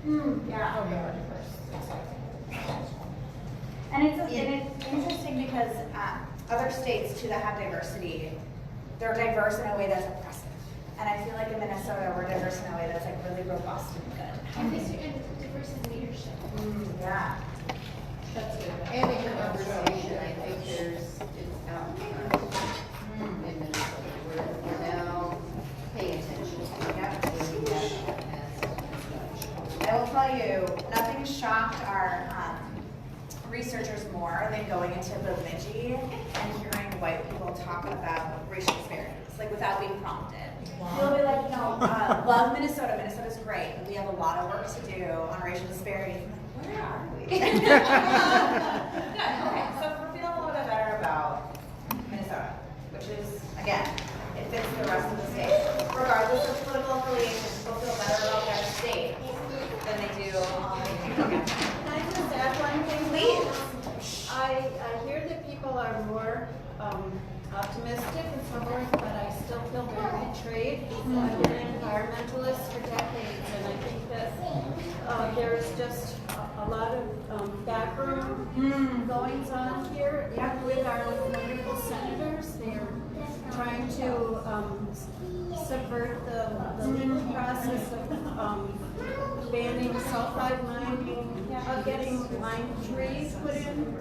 Yeah. And it's interesting because other states too that have diversity, they're diverse in a way that's oppressive. And I feel like in Minnesota we're diverse in a way that's like really robust and good. And diverse in leadership. Yeah. That's good. And in conversation, I think it's out in Minnesota. We're now paying attention. I will tell you, nothing shocked our researchers more than going into Bemidji and hearing white people talk about racial disparities, like without being prompted. They'll be like, you know, love Minnesota. Minnesota's great. But we have a lot of work to do on racial disparities. Where are we? Good. Okay, so we're feeling a little bit better about Minnesota, which is, again, it fits the rest of the state. Regardless of political affiliation, people feel better about their state than they do on the Can I just add one thing? Please. I hear that people are more optimistic and so forth, but I still feel very betrayed. I've been an environmentalist for decades, and I think that there's just a lot of backroom goings on here with our wonderful senators. They're trying to subvert the legal process of banning sulfide mining, of getting lime trees put in.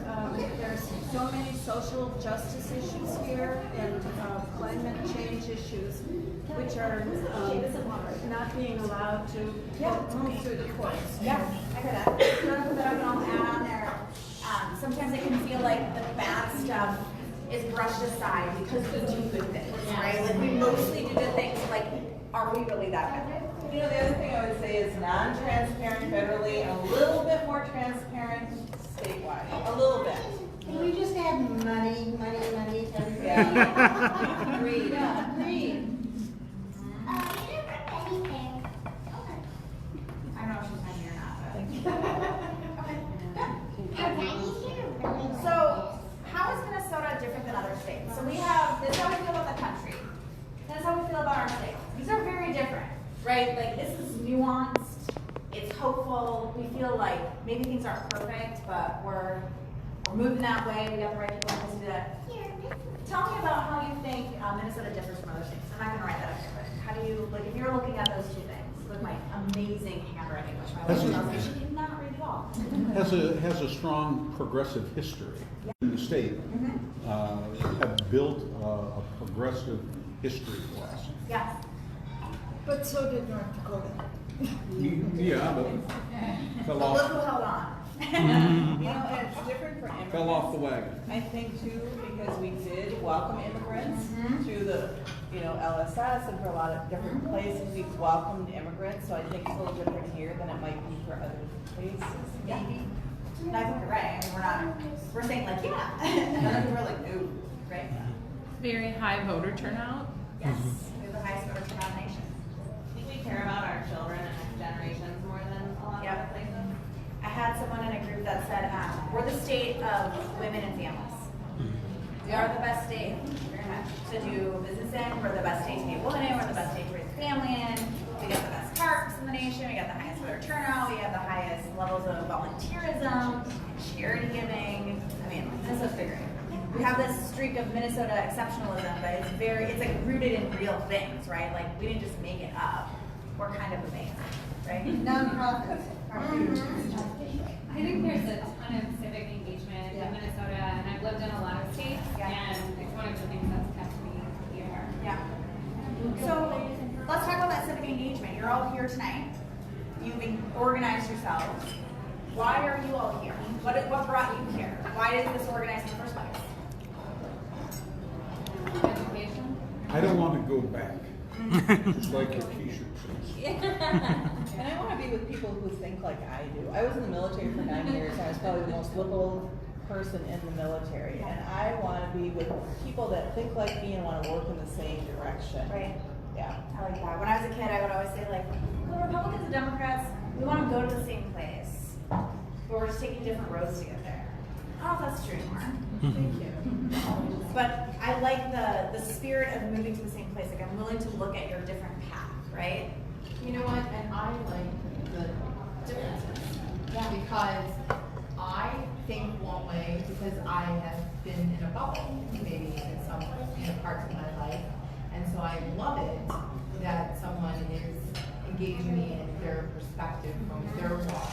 There's so many social justice issues here and climate change issues, which are not being allowed to move through the courts. Yeah, I heard that. So I'm gonna add on there. Sometimes it can feel like the bad stuff is brushed aside because we do good things, right? Like we mostly do good things. Like, are we really that good? You know, the other thing I would say is non-transparent federally, and a little bit more transparent statewide. A little bit. Can we just add money to everything? Yeah. Agreed. Agreed. I don't know if she's fine here or not, but. So, how is Minnesota different than other states? So we have, this is how we feel about the country. This is how we feel about our state. These are very different, right? Like, this is nuanced, it's hopeful, we feel like maybe things aren't perfect, but we're moving that way, we got the right people in place to do that. Tell me about how you think Minnesota differs from other states. I'm not gonna write that up here, but how do you, like, if you're looking at those two things, with my amazing handwriting, which my wife tells me she did not read at all. Has a strong progressive history in the state. Have built a progressive history for us. Yes. But so did North Dakota. Yeah, but fell But look off, who held on. You know, and it's different for immigrants. fell off the wagon. I think too, because we did welcome immigrants through the, LSS and for a lot of different places, we've welcomed immigrants, so I think it's a little different here than it might be for other places, maybe. No, I think you're right. I mean, we're saying like, yeah. And other people are like, ooh, right? Very high voter turnout. Yes. We have the highest voter turnout in the nation. I think we care about our children and next generations more than a lot of other places. I had someone in a group that said, we're the state of women and families. We are the best state, very much, to do business in. We're the best state to be a woman in. We're the best state to raise a family in. We got the best parks in the nation. We got the highest voter turnout. We have the highest levels of volunteerism, charity giving. I mean, Minnesota's bigger. We have this streak of Minnesota exceptionalism, but it's like rooted in real things, right? Like we didn't just make it up. We're kind of amazing, right? Nonprofits are huge. I think there's a ton of civic engagement in Minnesota, and I've lived in a lot of states, and it's one of the things that's kept me here. Yeah. So let's talk about that civic engagement. You're all here tonight. You've organized yourselves. Why are you all here? What brought you here? Why is this organized in the first place? Education. I don't want to go back, just like your t-shirt says. And I want to be with people who think like I do. I was in the military for 9 years. I was probably the most liberal person in the military. And I want to be with people that think like me and want to work in the same direction. Right. Yeah. I like that. When I was a kid, I would always say like, the Republicans and Democrats, we want to go to the same place, but we're just taking different roads to get there. I don't know if that's true anymore. Thank you. But I like the spirit of moving to the same place. Like I'm willing to look at your different path, right? You know what, and I like the parts of my life. And so I love it that someone is engaging me in their perspective from their walk.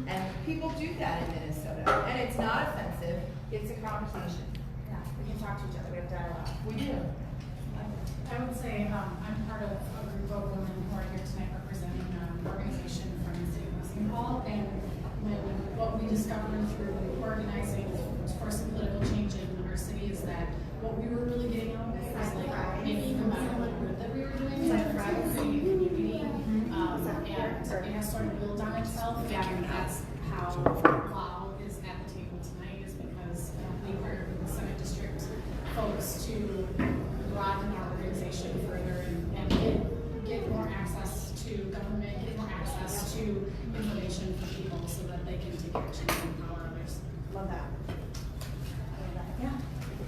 And people do that in Minnesota, and it's not offensive, it's a conversation. Yeah, we can talk to each other, we have dialogue. We do. I would say, I'm part of a group of women who are here tonight representing an organization from the city of St. Paul. And what we discovered through organizing for some political change in our city is that what we were really getting out of it was like maybe even better what good that we were doing, like creating a community. And it has sort of built on itself. And that's how WOW is at the table tonight, is because we partnered with the Senate District folks to broaden our organization further and get more access to government, get more access to information for people so that they can take action and empower others. Love that. Yeah.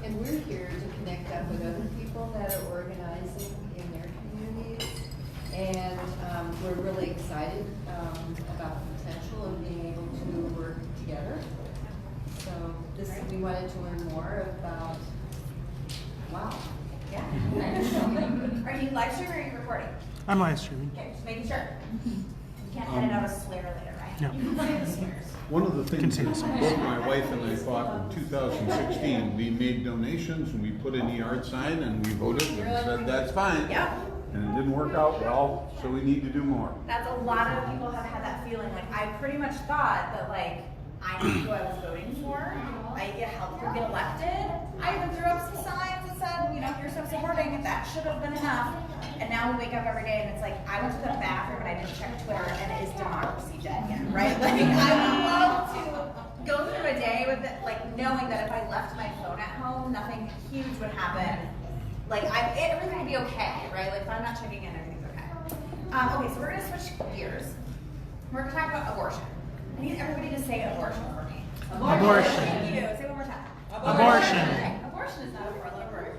And we're here to connect up with other people that are organizing in their communities. And we're really excited about the potential of being able to work together. So we wanted to learn more about WOW. Yeah. Are you live streaming or are you recording? I'm live streaming. Okay, just making sure. You can't edit out a swear later, right? No. You can play the swears. One of the things Can that say both my wife and I thought in 2016, we made donations and we put in the yard sign and we voted and said, that's fine. Yep. And it didn't work out well, so we need to do more. That's a lot of people have had that feeling. Like, I pretty much thought that, like, I knew who I was voting for. It helped her get elected. I even threw up some signs that said, you know, here's some supporting. That should have been enough. And now we wake up every day and it's like, I went to the bathroom and I didn't check Twitter and it is democracy dead again, right? Like, I would love to go through a day with it, like, knowing that if I left my phone at home, nothing huge would happen. Like, everything would be okay, right? Like, if I'm not checking in, everything's okay. Okay, so we're gonna switch gears. We're gonna talk about abortion. I need everybody to say abortion for me. Abortion. Thank you. Say it one more time. Abortion. Okay. Abortion is not a four-letter word.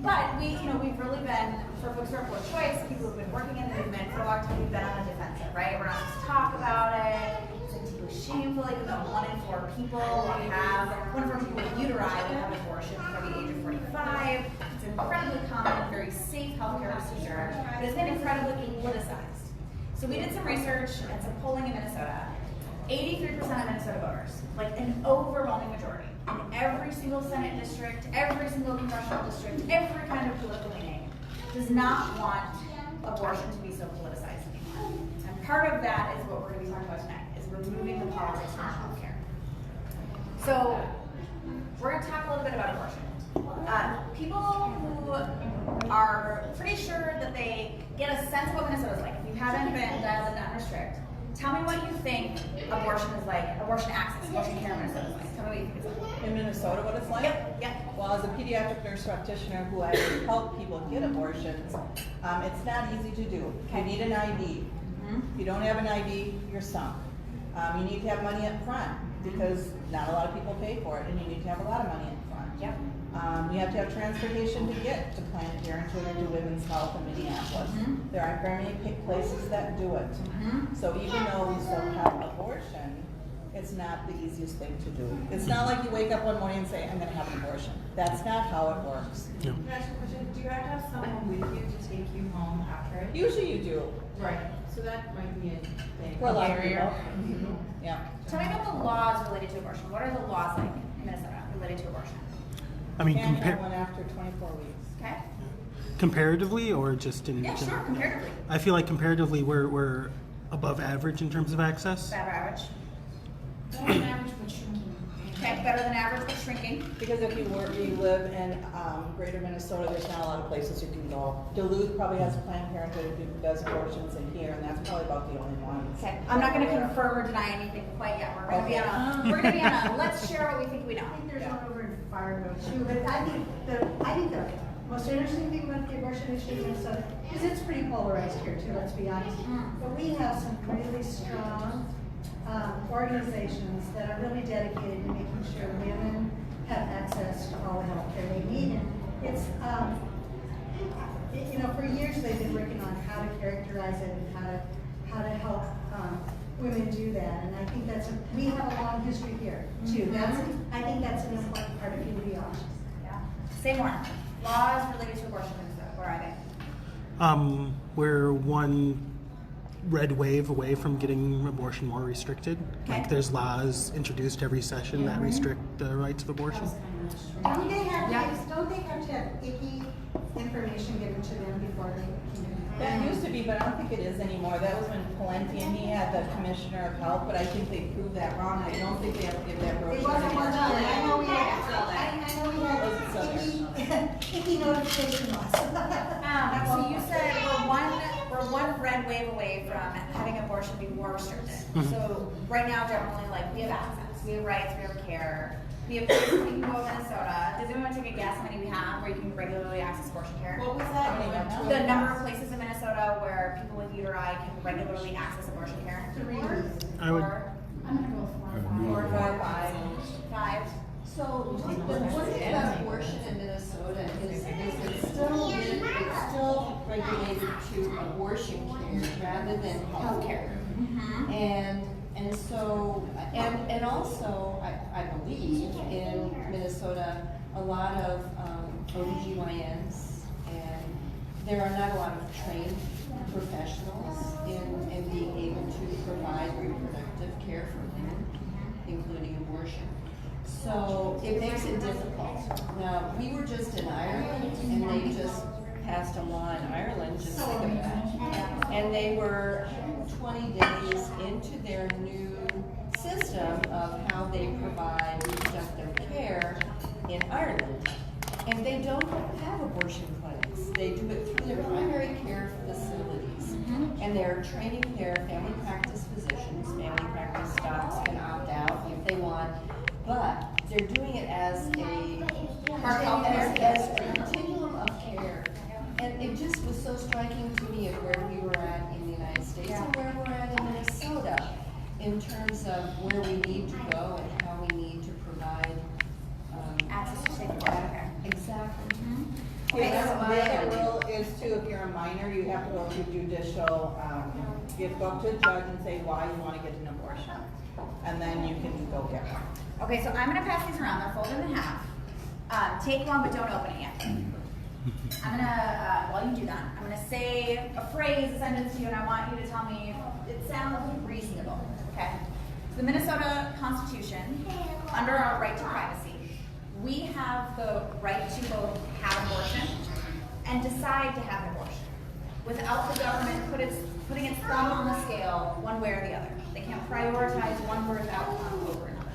But we've really been, for folks who are pro-choice, people who've been working in the movement for a long time, we've been on the defensive, right? We're not supposed to talk about it. It's like deeply shameful, even though 1 in 4 people will have, 1 in 4 people with uteri will have abortion before the age of 45. It's an incredibly common, very safe healthcare procedure, but it's been incredibly politicized. So we did some research and some polling in Minnesota. 83% of Minnesota voters, like an overwhelming majority, in every single Senate district, every single congressional district, every kind of political leaning, does not want abortion to be so politicized anymore. And part of that is what we're going to be talking about tonight, is removing the politics from healthcare. So we're going to talk a little bit about abortion. People who are pretty sure that they get a sense of what Minnesota's like. If you haven't been dialed into Unrestrict, tell me what you think abortion is like, abortion access, abortion care in Minnesota is like. Tell me what you think it's like. In Minnesota, what it's like? Yep. Well, as a pediatric nurse practitioner who I help people get abortions, it's not easy to do. You need an ID. If you don't have an ID, you're sunk. You need to have money up front because not a lot of people pay for it, and you need to have a lot of money up front. Yep. You have to have transportation to get to Planned Parenthood or to Women's Health in Minneapolis. There aren't very many places that do it. So even though we still have abortion, it's not the easiest thing to do. It's not like you wake up one morning and say, I'm going to have an abortion. That's not how it works. No. Can I ask you a question? Do you have to have someone with you to take you home after it? Usually you do. Right. So that might be a thing. For a lot of Barrier. people. Yeah. Tell me about the laws related to abortion. What are the laws like in Minnesota related to abortion? I mean, Can't have one after 24 weeks. Okay? comparatively or just in Yeah, general? sure, comparatively. I feel like comparatively we're above average in terms of access. Better average. Better than average, but shrinking. Okay, better than average, but shrinking. Because if you live in greater Minnesota, there's not a lot of places you can go. Duluth probably has Planned Parenthood who does abortions in here, and that's probably about the only one. Okay, I'm not going to confirm or deny anything quite yet. We're going to be on a let's share what we think we know. I think there's one over in Fargo too, but I think the most interesting thing about the abortion issue in Minnesota is it's pretty polarized here too, let's be honest. But we have some really strong organizations that are really dedicated to making sure women have access to all the health care they need. And it's, for years they've been working on how to characterize it and how to help women do that. And I think we have a long history here too. I think that's an important part of who we are. Yeah. Say more. Laws related to abortion in Minnesota. What are they? We're one red wave away from getting abortion more restricted. Okay. Like there's laws introduced every session that restrict the rights of abortion. Don't they have to have icky information given to them before they can do it? That used to be, but I don't think it is anymore. That was when Palenti and he had the commissioner of health, but I think they proved that wrong. I don't think they have to give that It brochure. wasn't one anymore. time. I know we had icky notification laws. So you said we're one red wave away from having abortion be more restricted. So right now, generally, like we have access, we have rights, we have care, we have places we can go to Minnesota. Does anyone take a guess how many we have where you can regularly access abortion care? What was that? The number of places in Minnesota where people with uteri can regularly access abortion care? I would. I'm gonna go with 4 or 5. 4, 5, 5. So the one thing about abortion in Minnesota is it's still regulated to abortion care rather than health care. And so, and also, I believe in Minnesota, a lot of OBGYNs, and there are not a lot of trained professionals in being able to provide reproductive care for women, including abortion. So it makes it difficult. Now, we were just in Ireland, and they just passed a law in Ireland, just think of that. And they were 20 days into their new system of how they provide reproductive care in Ireland. And they don't have abortion clinics. They do it through their primary care facilities. And they're training their family practice physicians. Family practice docs can opt out if they want. But they're doing it as a continuum of care. And it just was so striking to me of where we were at in the United States and where we're at in Minnesota in terms of where we need to go and how we need to provide Access to safe abortion care. exactly. Okay, That's the my other idea. rule is too, if you're a minor, you have to go to judicial, you have to go up to a judge and say why you want to get an abortion. And then you can go get one. Okay, so I'm gonna pass these around. They're folded in half. Take one, but don't open it yet. I'm gonna, while you do that, I'm gonna say a phrase, a sentence to you, and I want you to tell me if it sounds reasonable. Okay? The Minnesota Constitution, under our right to privacy, we have the right to both have abortion and decide to have an abortion without the government putting its thumb on the scale one way or the other. They can't prioritize one birth outcome over another.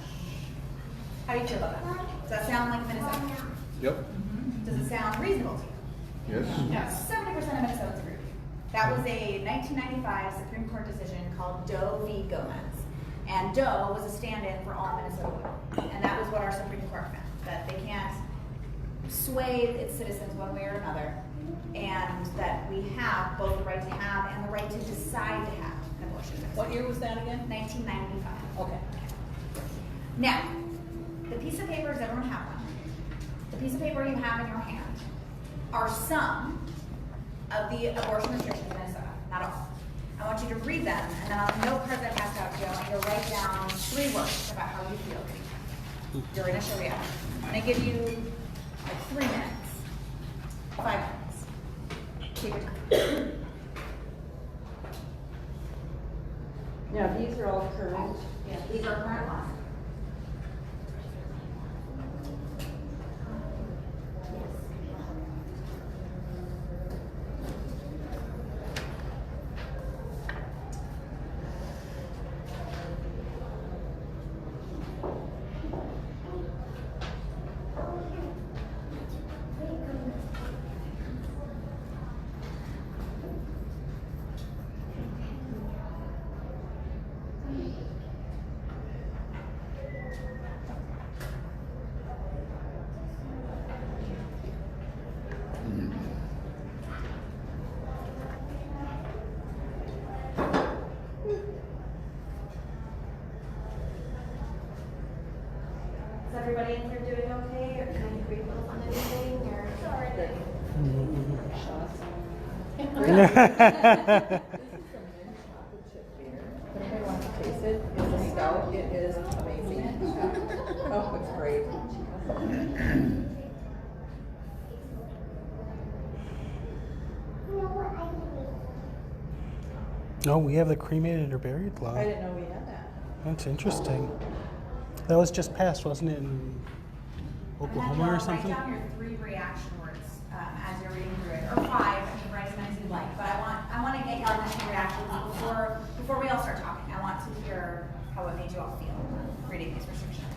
How do you feel about that? Does that sound like Minnesota? Yep. Does it sound reasonable to you? Yes. 70% of Minnesotans agree with you. That was a 1995 Supreme Court decision called Doe v. Gomez. And Doe was a stand-in for all Minnesota women. And that was what our Supreme Court found, that they can't sway its citizens one way or another, and that we have both the right to have and the right to decide to have an abortion. What year was that again? 1995. Okay. Now, the piece of paper, does everyone have one? The piece of paper you have in your hand are some of the abortion restrictions in Minnesota, not all. I want you to read them, and then on the note card that I passed out to you, I want you to write down 3 words about how you feel. Your initial reaction. I'm gonna give you like 3 minutes, 5 minutes. Take your time. Now, these are all current. Yeah, these are current laws. Is everybody in here doing okay, or can I refill on anything, or? Sorry. Anybody wants to taste it? It's a stout. It is amazing. Oh, it's great. No, we have the cremated or buried law. I didn't know we had that. That's interesting. That was just passed, wasn't it, in Oklahoma or something? Write down your 3 reaction words as you're reading through it, or 5. I mean, write as many as you like. But I want to get your initial reactions before we all start talking. I want to hear how it made you all feel reading these restrictions.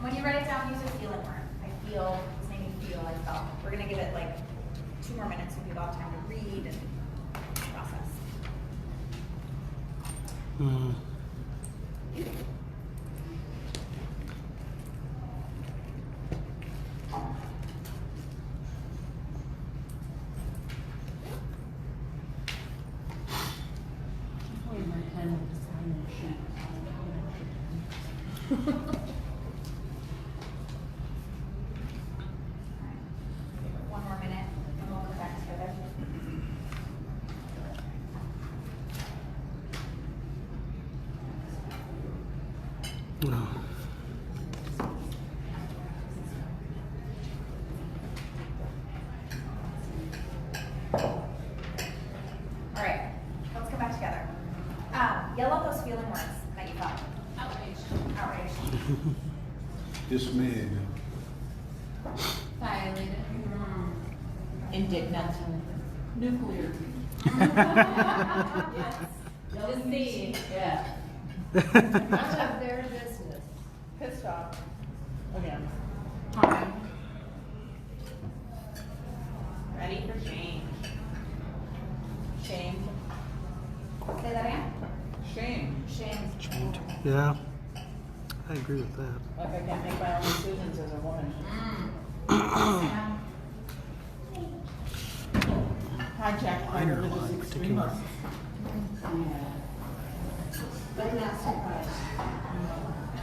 When you write it down, use a feeling word. I feel, it's making me feel, I felt. We're going to give it like 2 more minutes so people have time to read and process. One more minute, and we'll come back together. All right, let's come back together. Yell out those feeling words that you felt. Outraged. Dismayed. Violated. Indignant. Nuclear. Deceived. Yeah. None of their business. Pissed off. Again. Ready for change. Shamed. Say that again. Shame. Shame. Yeah, I agree with that. Like I can't make my own decisions as a woman. Hijacked by Minor law religious in particular. extremists. I'm not surprised.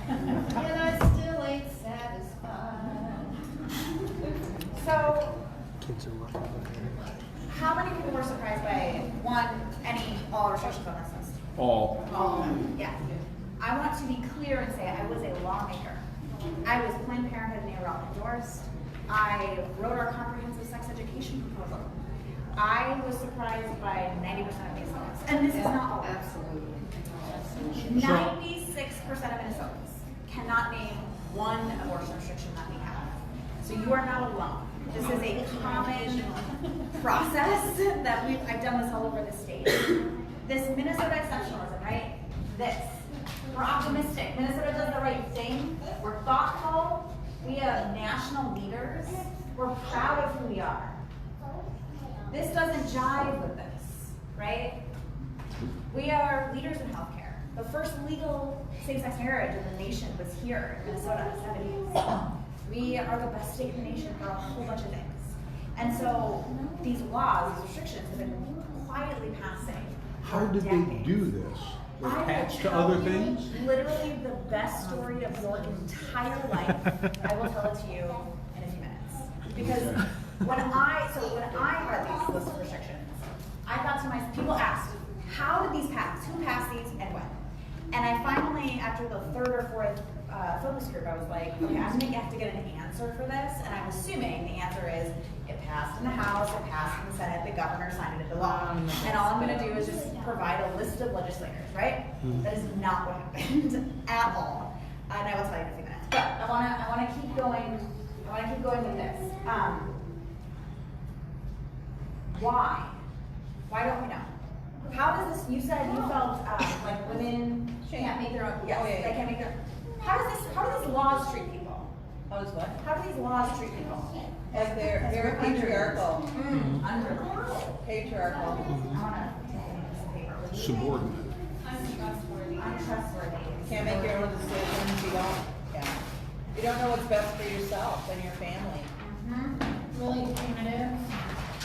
And I still ain't satisfied. So, Kids are lucky. how many people were surprised by all restrictions on this list? All. All of them, yeah. I want to be clear and say I was a lawmaker. I was Planned Parenthood and ARL endorsed. I wrote our comprehensive sex education proposal. I was surprised by 90% of these laws. And this is not all. Absolutely. 96% of Minnesotans cannot name one abortion restriction that we have. So you are not alone. This is a common process that I've done this all over the state. This Minnesota exceptionalism, right? This. We're optimistic. Minnesota does the right thing. We're thoughtful. We have national leaders. We're proud of who we are. This doesn't jive with this, right? We are leaders in healthcare. The first legal same-sex marriage in the nation was here in Minnesota in the 70s. We are the best state in the nation for a whole bunch of things. And so these laws, these restrictions have been quietly passing. How did they do this? They're attached to other things? Literally the best story of your entire life. I will tell it to you in a few minutes. Because when I read these list of restrictions, I thought to myself, people asked, how did these pass? Who passed these and when? And I finally, after the third or fourth focus group, I was like, okay, I'm gonna have to get an answer for this. And I'm assuming the answer is, it passed in the House, it passed in the Senate, the governor signed it into law. And all I'm gonna do is just provide a list of legislators, right? That is not what happened at all. And I will tell you in a few minutes. But I wanna keep going with this. Why? Why don't we know? How does this, you said you felt like women can't make their own, yes, they can't make their, how do these laws treat people? How does what? How do these laws treat people? As they're very patriarchal. Under. Patriarchal. I wanna take this paper. Subordinate. Untrustworthy. Can't make your own decisions, you don't know what's best for yourself and your family. Really punitive.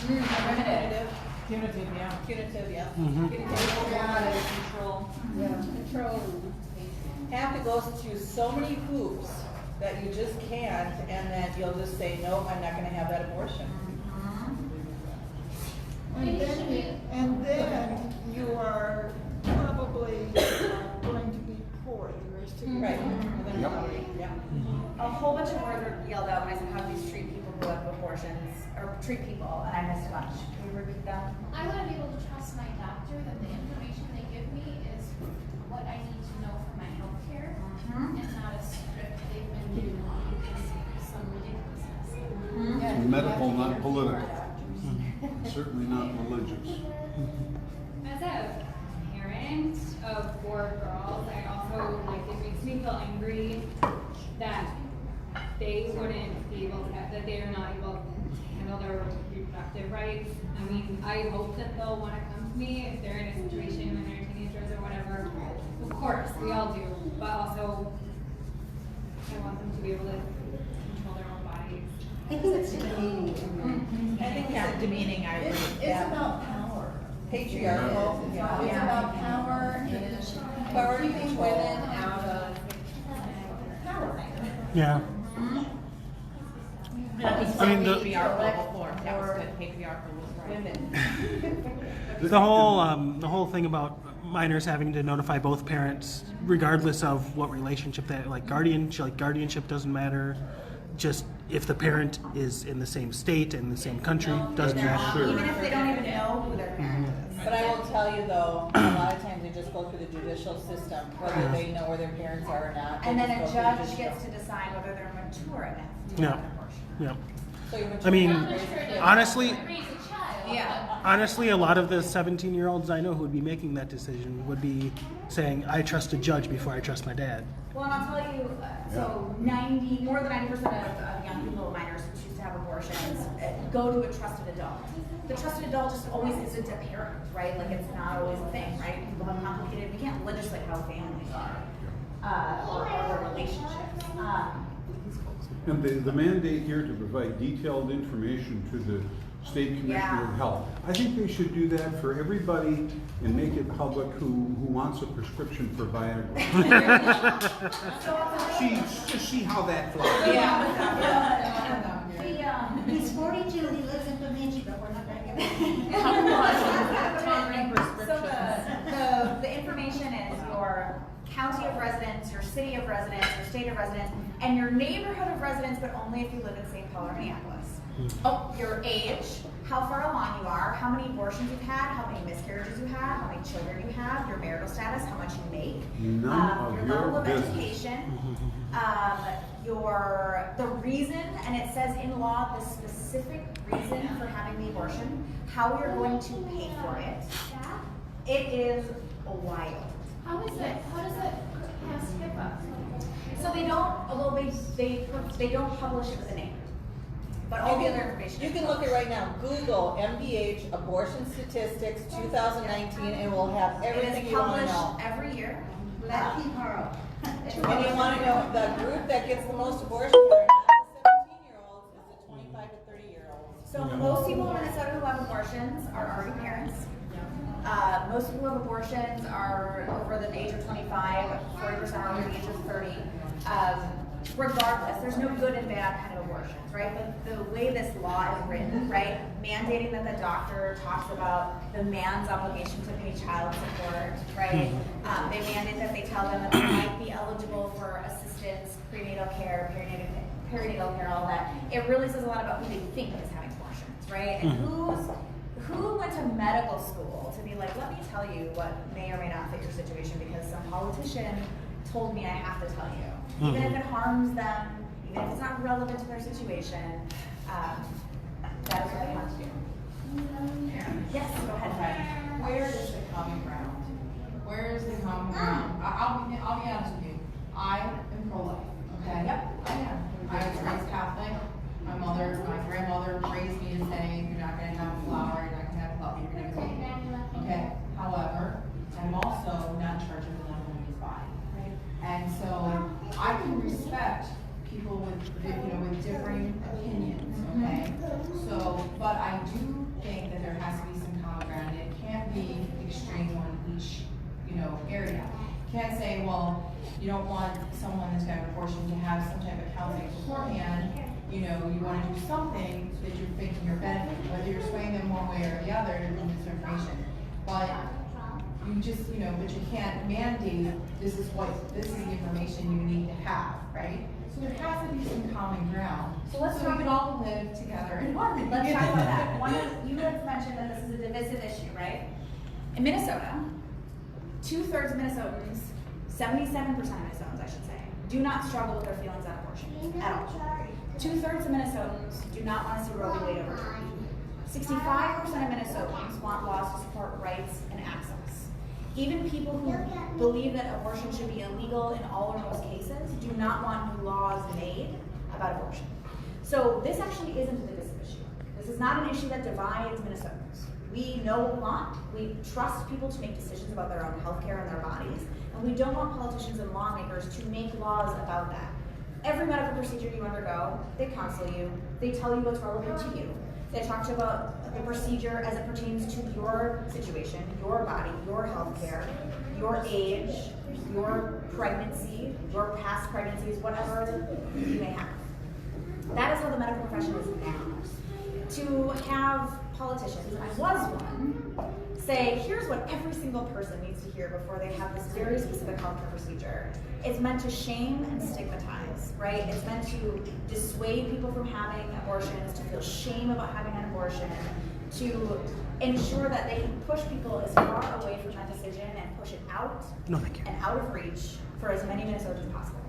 Punitive. Punitive, yeah. Punitive, yeah. Control. Control. Have to go through so many hoops that you just can't, and then you'll just say, no, I'm not gonna have that abortion. And then you are probably of words were yelled out when I said, how do these treat people who have abortions, or treat people, and I missed a bunch. Can you repeat that? I want to be able to trust my doctor that the information they give me is what I need to know for my health care and not a script they've been given because of some ridiculousness. Yeah, Medical, you have to not hear political. doctors. Certainly not religious. As a parent of 4 girls, I also, like, it makes me feel angry that they wouldn't be able to, that they are not able to handle their reproductive rights. I mean, I hope that they'll want to come to me if they're in a situation when they're teenagers or whatever. Of course, we all do, but also I want them to be able to control their own bodies. I think it's demeaning. I think it's demeaning, I agree. It's Yeah. about power. Patriarchal. It's Yeah. about power and keeping women out of power. Yeah. I mean, Patriarchal before, that was good, patriarchal was right. Women. the whole thing about minors having to notify both parents, regardless of what relationship that, like guardianship doesn't matter. Just if the parent is in the same state and the same country, doesn't matter. Sure. Even if they don't even know who their parent is. But I will tell you though, a lot of times they just go through the judicial system, whether they know where their parents are or not. they And then just a go through the judge judicial. gets to decide whether they're mature enough to Yeah. have an abortion. Yeah. So you're I mean, mature. honestly, Raise a child. Yeah. honestly, a lot of the 17-year-olds I know who would be making that decision would be saying, "I trust a judge before I trust my dad." Well, and I'll tell you, so more than 90% of young people, minors who choose to have abortions, go to a trusted adult. The trusted adult just always isn't a parent, right? Like, it's not always a thing, right? People have complicated, we can't legislate how families are, or their relationships. And the mandate here to provide detailed information to the State Commissioner of Health. I think they should do that for everybody and make it public who wants a prescription for Viagra. Just see how that flies. He's 42, he lives in Bemidji, but we're not gonna give him. So the information is your county of residence, your city of residence, your state of residence, and your neighborhood of residence, but only if you live in St. Paul or Minneapolis. Oh, your age, how far along you are, how many abortions you've had, how many miscarriages you have, how many children you have, your marital status, how much you make, None of your your level of business. education, the reason, and it says in law the specific reason for having the abortion, how you're going to pay for it. It is wild. How does it pass HIPAA? So they don't, although they don't publish it with a name, but all the other information. You can look at right now, Google MDH abortion statistics 2019 and we'll have everything you want to know. It is published every year. Let me borrow. And you want to know the group that gets the most abortions are not the 17-year-olds, it's the 25 to 30-year-olds. So most people in Minnesota who have abortions are already parents. Most people who have abortions are over the age of 25, 40% are over the age of 30. Regardless, there's no good and bad kind of abortions, right? But the way this law is written, right, mandating that the doctor talks about the man's obligation to pay child support, right? They mandate that they tell them that they might be eligible for assistance, prenatal care, perinatal care, all that. It really says a lot about who they think is having abortions, right? And who went to medical school to be like, let me tell you what may or may not fit your situation because some politician told me I have to tell you. Even if it harms them, even if it's not relevant to their situation, that is what they have to do. Yes, go ahead. Where is the common ground? Where is the common ground? I'll be honest with you. I am pro-life, okay? Yep. I am. I was raised Catholic. My grandmother raised me to say, you're not gonna have a flower, you're not gonna have a puppy, you're gonna have a baby. Okay? However, I'm also not in charge of another woman's body. And so I can respect people with differing opinions, okay? So, but I do think that there has to be some common ground. It can't be extreme on each, area. You can't say, well, you don't want someone that's got an abortion to have some type of counseling beforehand. You want to do something that you're thinking you're benefiting, whether you're swaying them one way or the other, it's information. But you you just, you know, but you can't mandate, this is the information you need to have, right? So there has to be some common ground, So let's so we can all live together in harmony. Let's talk about that. You had mentioned that this is a divisive issue, right? In Minnesota, 2/3 of Minnesotans, 77% of Minnesotans, I should say, do not struggle with their feelings on abortion at all. 2/3 of Minnesotans do not want to see Roe v. Wade overturned. 65% of Minnesotans want laws to support rights and access. Even people who believe that abortion should be illegal in all or most cases do not want new laws made about abortion. So this actually isn't a divisive issue. This is not an issue that divides Minnesotans. We know what we want. We trust people to make decisions about their own health care and their bodies, and we don't want politicians and lawmakers to make laws about that. Every medical procedure you undergo, they counsel you, they tell you what's relevant to you. They talk to you about the procedure as it pertains to your situation, your body, your health care, your age, your pregnancy, your past pregnancies, whatever you may have. That is how the medical profession is now. To have politicians, and I was one, say, here's what every single person needs to hear before they have this very specific healthcare procedure. It's meant to shame and stigmatize, right? It's meant to dissuade people from having abortions, to feel shame about having an abortion, to ensure that they can push people as far away from that decision and push it out and out of reach for as many Minnesotans as possible.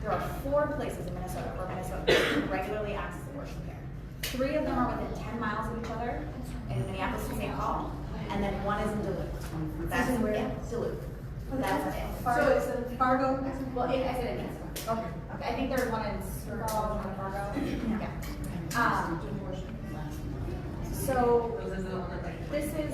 There are 4 places in Minnesota where Minnesotans regularly access abortion care. 3 of them are within 10 miles of each other in Minneapolis and St. Paul, and then 1 is in Duluth. That's in where? Duluth. That's it. So is it Fargo? Well, I said it means. Okay. I think there's one in Sturgill, one in Fargo. Yeah. So this is,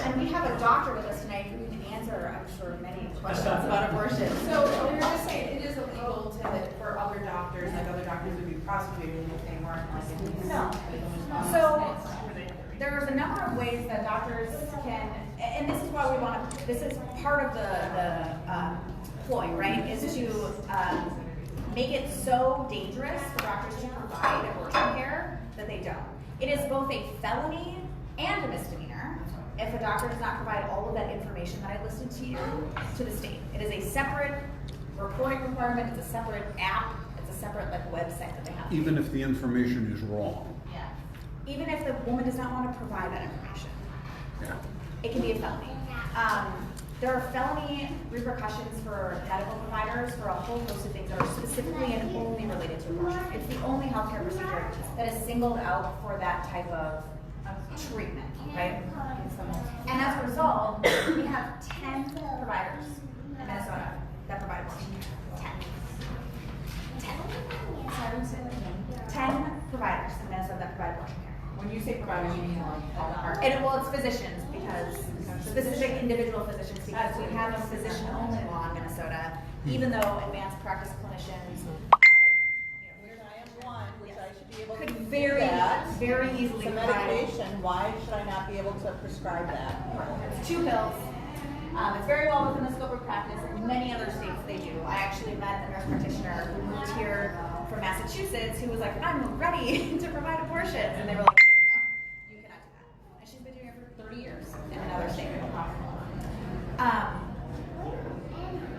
and we have a doctor with us tonight who can answer, I'm sure, many questions about abortion. So we were just saying, it is illegal for other doctors, like other doctors would be prosecuted if they weren't like. No. So there's a number of ways that doctors can, and this is why we want to, this is part of the ploy, right, is to make it so dangerous for doctors to provide abortion care that they don't. It is both a felony and a misdemeanor if a doctor does not provide all of that information that I listed to you to the state. It is a separate reporting requirement, it's a separate app, it's a separate website that they have. Even if the information is wrong. Yeah. Even if the woman does not want to provide that information. Yeah. It can be a felony. There are felony repercussions for medical providers for a whole host of things that are specifically and only related to abortion. It's the only healthcare procedure that is singled out for that type of treatment, right? And as a result, we have 10 providers in Minnesota that provide abortion care. 10 providers in Minnesota that provide abortion care. When you say providers, you mean like all It's physicians, because specific individual physicians, because we have a physician-only law in Minnesota, even though advanced practice clinicians, I am one, which I should be able to could do very, that. very easily It's a provide. medication, why should I not be able to prescribe that? It's 2 pills. It's very well within the scope of practice. In many other states they do. I actually met a nurse practitioner who moved here from Massachusetts who was like, I'm ready to provide abortions. And they were like, no, you cannot do that. And she's been doing it for 30 years in another state.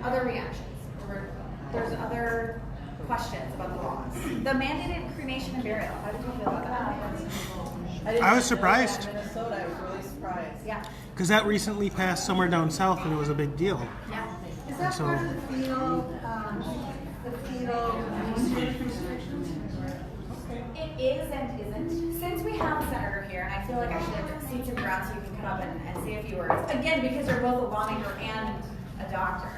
Other reactions. There's other questions about the laws. The mandated cremation and burial. How did you feel about that? I was surprised. In Minnesota, I was really surprised. Yeah. Because that recently passed somewhere down south and it was a big deal. Yeah. Is that So- part of the fetal research restrictions? It is and isn't. Since we have a senator here, and I feel like I should have seats in the ground so you can come up and say a few words. Again, because you're both a lawmaker and a doctor.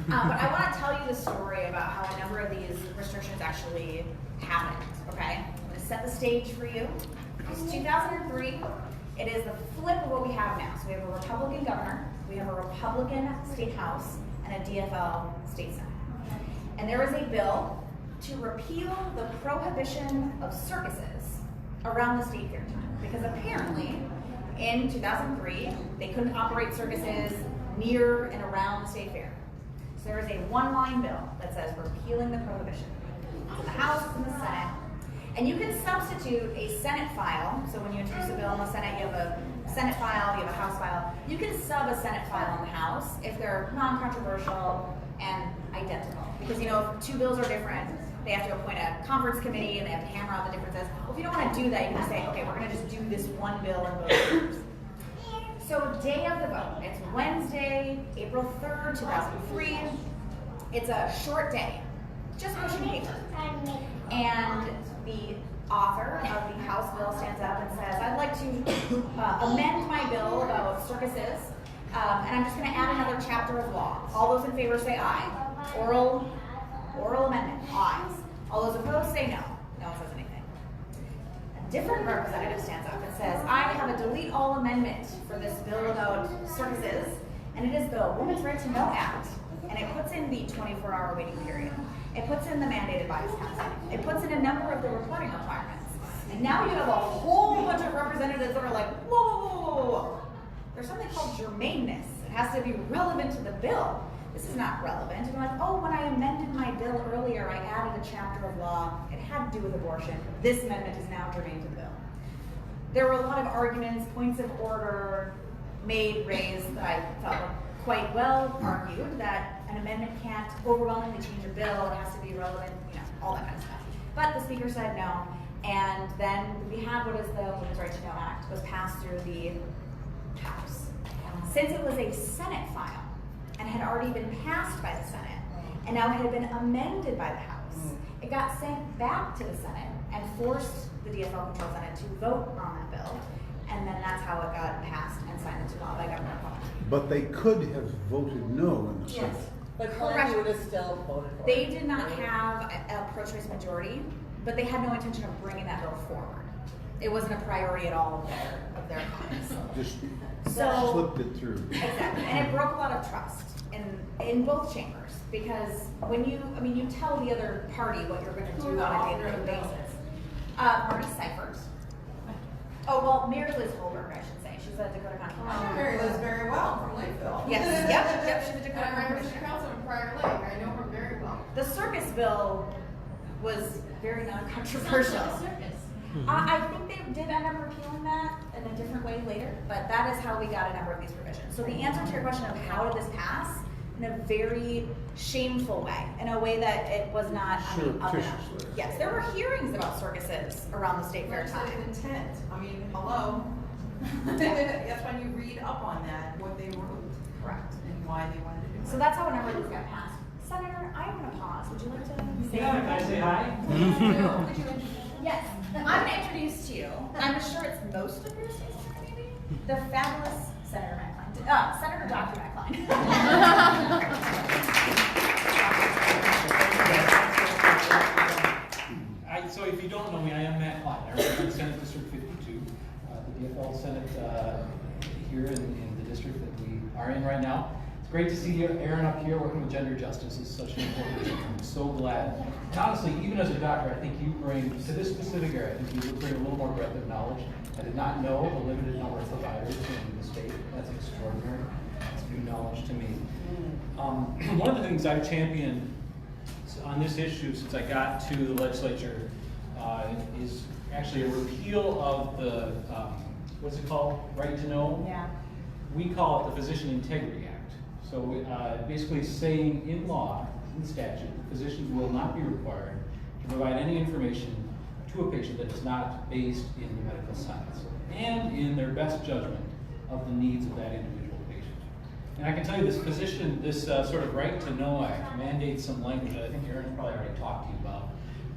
But I want to tell you the story about how a number of these restrictions actually happened, okay? I'm going to set the stage for you. It's 2003. It is the flip of what we have now. So we have a Republican governor, we have a Republican state house, and a DFL state senate. And there is a bill to repeal the prohibition of circuses around the state fair time. Because apparently, in 2003, they couldn't operate circuses near and around the state fair. So there is a 1-line bill that says repealing the prohibition. It's in the House, it's in the Senate. And you can substitute a Senate file. So when you introduce a bill in the Senate, you have a Senate file, you have a House file. You can sub a Senate file in the House if they're non-controversial and identical. Because, you know, if two bills are different, they have to appoint a conference committee and they have to hammer out the differences. Well, if you don't want to do that, you can say, okay, we're going to just do this one bill in both chambers. So day of the vote, it's Wednesday, April 3rd, 2003. It's a short day, just pushing paper. And the author of the House bill stands up and says, I'd like to amend my bill about circuses, and I'm just going to add another chapter of law. All those in favor say aye. Oral amendment, ayes. All those opposed say no. No one says anything. A different representative stands up and says, I have a delete all amendment for this bill about circuses, and it is the Women's Right to Know Act. And it puts in the 24-hour waiting period. It puts in the mandated bias counseling. It puts in a number of the reporting requirements. And now you have a whole bunch of representatives that are like, whoa, whoa, whoa, whoa, whoa. There's something called germaneness. It has to be relevant to the bill. This is not relevant. And you're like, oh, when I amended my bill earlier, I added a chapter of law. It had to do with abortion. This amendment is now germane to the bill. There were a lot of arguments, points of order raised that I thought were quite well argued, that an amendment can't overwhelmingly change a bill. It has to be relevant, you know, all that kind of stuff. But the speaker said no. And then we have what is the Women's Right to Know Act, was passed through the House. Since it was a Senate file, and had already been passed by the Senate, and now had been amended by the House, it got sent back to the Senate and forced the DFL Control Senate to vote on that bill, and then that's how it got passed and signed into law by Governor Cuomo. But they could have voted no in the Senate. Yes. But Correct. Clinton would have still voted for it. They did not have a pro-choice majority, but they had no intention of bringing that bill forward. It wasn't a priority at all of their comments. Just So slipped it through. exactly, and it broke a lot of trust in both chambers, because when you tell the other party what you're going to do on a day-to-day basis. Marty Seifert. Oh well, Mary Liz Holberg, I should say. She's a Dakota County. I know Mary Liz very well from Lakeville. Yes, yep, she's a Dakota And I County. ran for council in Prior Lake, I know her very well. The circus bill was very non-controversial. Circus. I think they did end up repealing that in a different way later, but that is how we got a number of these provisions. So the answer to your question of how did this pass, in a very shameful way, in a way that it was not up and up. Surreptitiously. Yes, there were hearings about circuses around the state fair time. Legislative intent, I mean, hello. That's when you read up on that, what they wrote. Correct. And why they wanted to do it. So that's how a number of these got passed. Senator, I'm going to pause. Would you like to say Yeah, can I say hi? Yes, I'm going to introduce to you, I'm sure it's most of your state's community, the fabulous Senator McCline. Senator Dr. McCline. So if you don't know me, I am Matt Klein. I represent Senate District 52, the DFL Senate here in the district that we are in right now. It's great to see you, Erin, up here working with gender justice is such an important issue. I'm so glad. And honestly, even as a doctor, I think you bring, to this specific area, I think you bring a little more breadth of knowledge. I did not know the limited number of providers in the state. That's extraordinary. It's new knowledge to me. One of the things I've championed on this issue since I got to the legislature is actually a repeal of the, what's it called? Right to know? Yeah. We call it the Physician Integrity Act. So basically saying in law, in statute, physicians will not be required to provide any information to a patient that is not based in the medical science and in their best judgment of the needs of that individual patient. And I can tell you this physician, this sort of Right to Know Act mandates some language that I think Erin probably already talked to you about,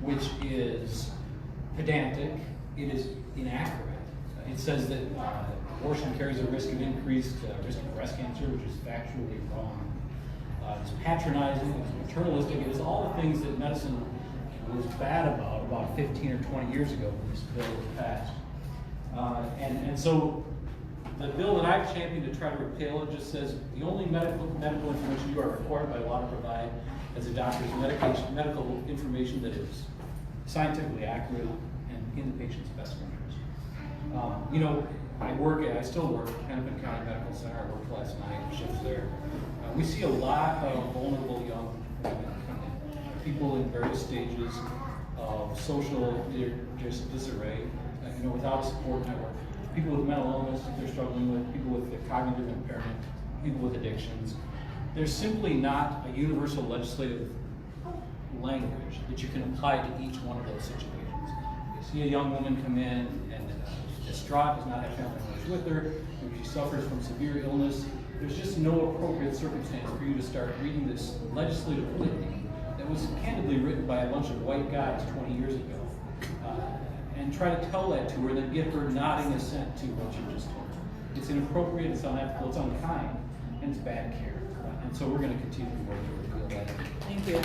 which is pedantic, it is inaccurate. It says that abortion carries a risk of increased risk of breast cancer, which is factually wrong. It's patronizing, it's maternalistic, it is all the things that medicine was bad about 15 or 20 years ago when this bill was passed. And so the bill that I've championed to try to repeal it just says the only medical information you are required by law to provide as a doctor is medical information that is scientifically accurate and in the patient's best interest. You know, I still work at Hennepin County Medical Center. I worked last night, shifts there. We see a lot of vulnerable young women come in, people in various stages of social disarray, without a support network. people with mental illness that they're struggling with, people with cognitive impairment, people with addictions. There's simply not a universal legislative language that you can apply to each one of those situations. You see a young woman come in and distraught, does not have family members with her, maybe she suffers from severe illness. There's just no appropriate circumstance for you to start reading this legislative litany that was candidly written by a bunch of white guys 20 years ago, and try to tell that to her, then get her nodding assent to what you just told her. It's inappropriate, it's unethical, it's unkind, and it's bad care. And so we're going to continue to work to repeal that. Thank you.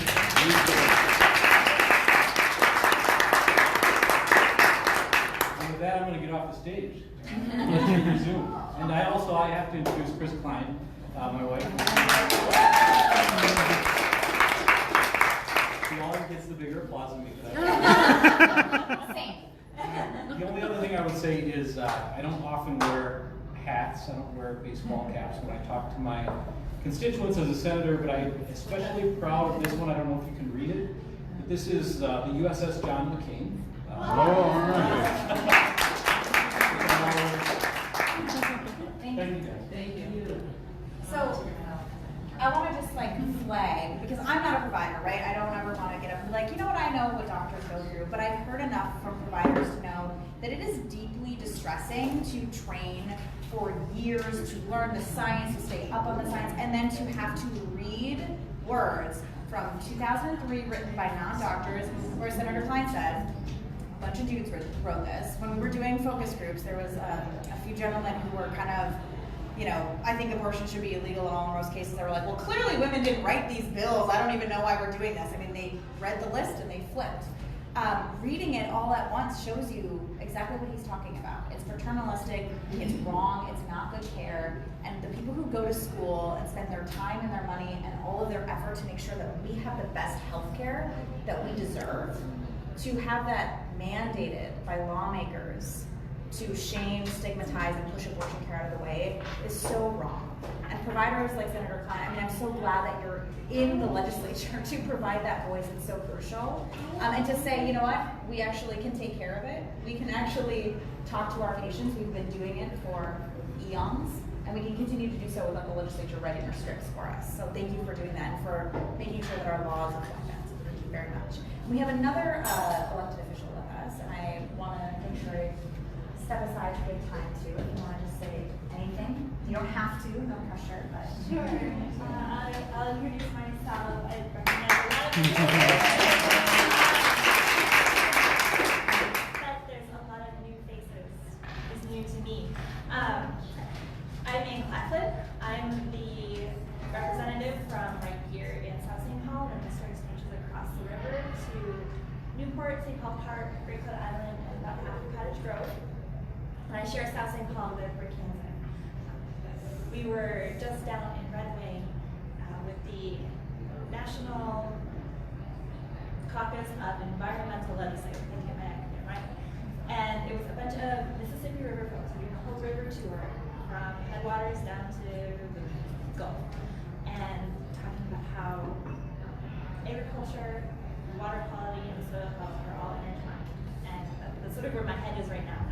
And with that, I'm going to get off the stage. Let's resume. And I have to introduce Chris Klein, my wife. She always gets the bigger applause than me. Same. The only other thing I would say is I don't often wear hats. I don't wear baseball caps when I talk to my constituents as a senator, but I'm especially proud of this one. I don't know if you can read it, but this is the USS John McCain. All right. Thank you guys. Thank you. So, I want to just flag, because I'm not a provider, right? I don't ever want to get up and be like, you know what, I know what doctors go through, but I've heard enough from providers to know that it is deeply distressing to train for years, to learn the science, to stay up on the science, and then to have to read words from 2003 written by non-doctors, where Senator Klein said, a bunch of dudes wrote this. When we were doing focus groups, there was a few gentlemen who were kind of, I think abortion should be illegal in all most cases. They were like, well, clearly women didn't write these bills. I don't even know why we're doing this. I mean, they read the list and they flipped. Reading it all at once shows you exactly what he's talking about. It's paternalistic, it's wrong, it's not good care, and the people who go to school and spend their time and their money and all of their effort to make sure that we have the best health care that we deserve, to have that mandated by lawmakers to shame, stigmatize, and push abortion care out of the way is so wrong. And providers like Senator Klein, I'm so glad that you're in the legislature to provide that voice. It's so crucial. And to say, you know what, we actually can take care of it. We can actually talk to our patients. We've been doing it for eons, and we can continue to do so without the legislature writing our scripts for us. So thank you for doing that and for making sure that our laws reflect that. So thank you very much. We have another elected official with us, and I want to make sure I step aside to give time to, if you want to just say anything. You don't have to, no pressure, but. Sure. I'll introduce myself. I recognize a lot of people. But there's a lot of new faces. It's new to me. I'm Erin Maye Quade. I'm the representative from right here in South St. Paul, and the starts ranges across the river to Newport, St. Paul Park, Great Coat Island, and about half of Cottage Grove. And I share South St. Paul with Kansas. We were just down in Red Wing with the National Caucus of Environmental Legislators, right? And it was a bunch of Mississippi River folks. We did a whole river tour from headwaters down to the Gulf, and talking about how agriculture, water quality, and soil health are all intertwined. And that's sort of where my head is right now.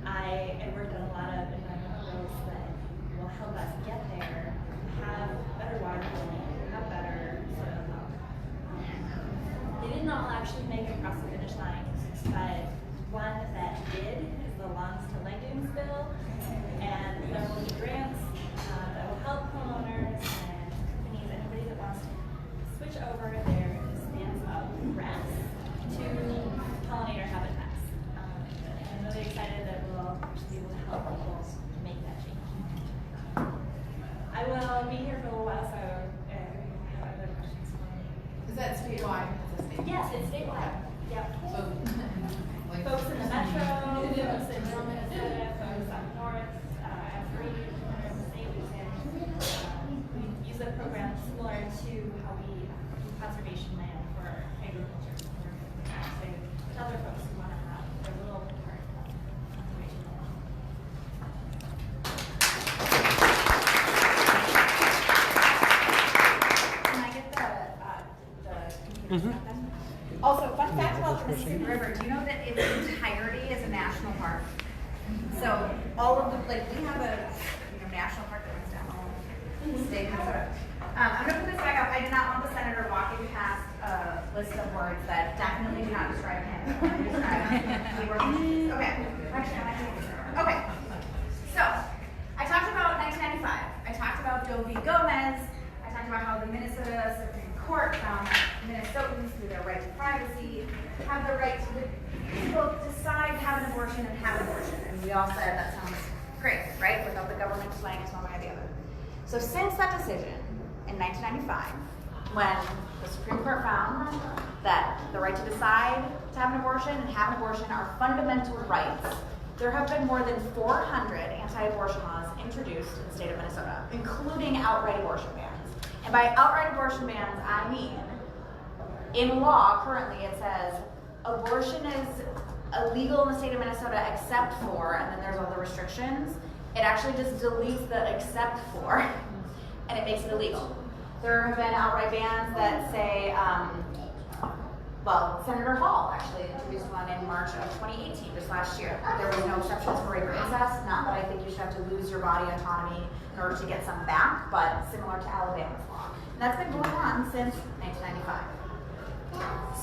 I worked on a lot of environmental bills that will help us get there, have better water quality, have better soil health. They didn't all actually make it across the finish line, but one that did is the Lawns to Legumes bill, and there will be grants that will help homeowners and companies, anybody that wants to switch over their stands of grass to pollinator habitats. I'm really excited that we'll actually be able to help people make that change. I will be here for a little while, so if you have other questions for me. Is that statewide? Yes, it's statewide. Yep. So, Folks in the metro, folks in rural Minnesota, folks up north, every corner of the state we can. We use a program similar to how we do conservation land for agriculture. So other folks who want to have their little part of conservation land. Can I get the computer stuff then? Also, fun fact about the Mississippi River, do you know that its entirety is a national park? So all of the, like, we have a national park that runs down all state Minnesota. I'm gonna put this back up. I do not want the senator walking past a list of words that definitely do not describe him. Okay. Okay. So I talked about 1995. I talked about Doe v. Gomez. I talked about how the Minnesota Supreme Court found that Minnesotans, through their right to privacy, have the right to both decide to have an abortion and have an abortion. And we all said that sounds great, right? Without the government swaying us one way or the other. So since that decision in 1995, when the Supreme Court found that the right to decide to have an abortion and have an abortion are fundamental rights, there have been more than 400 anti-abortion laws introduced in the state of Minnesota, including outright abortion bans. And by outright abortion bans, I mean, in law, currently it says, abortion is illegal in the state of Minnesota except for, and then there's all the restrictions. It actually just deletes the except for, and it makes it illegal. There have been outright bans that say, well, Senator Hall actually introduced one in March of 2018, just last year. There was no exceptions for rape or incest. Not that I think you should have to lose your body autonomy in order to get some back, but similar to Alabama's law. And that's been going on since 1995.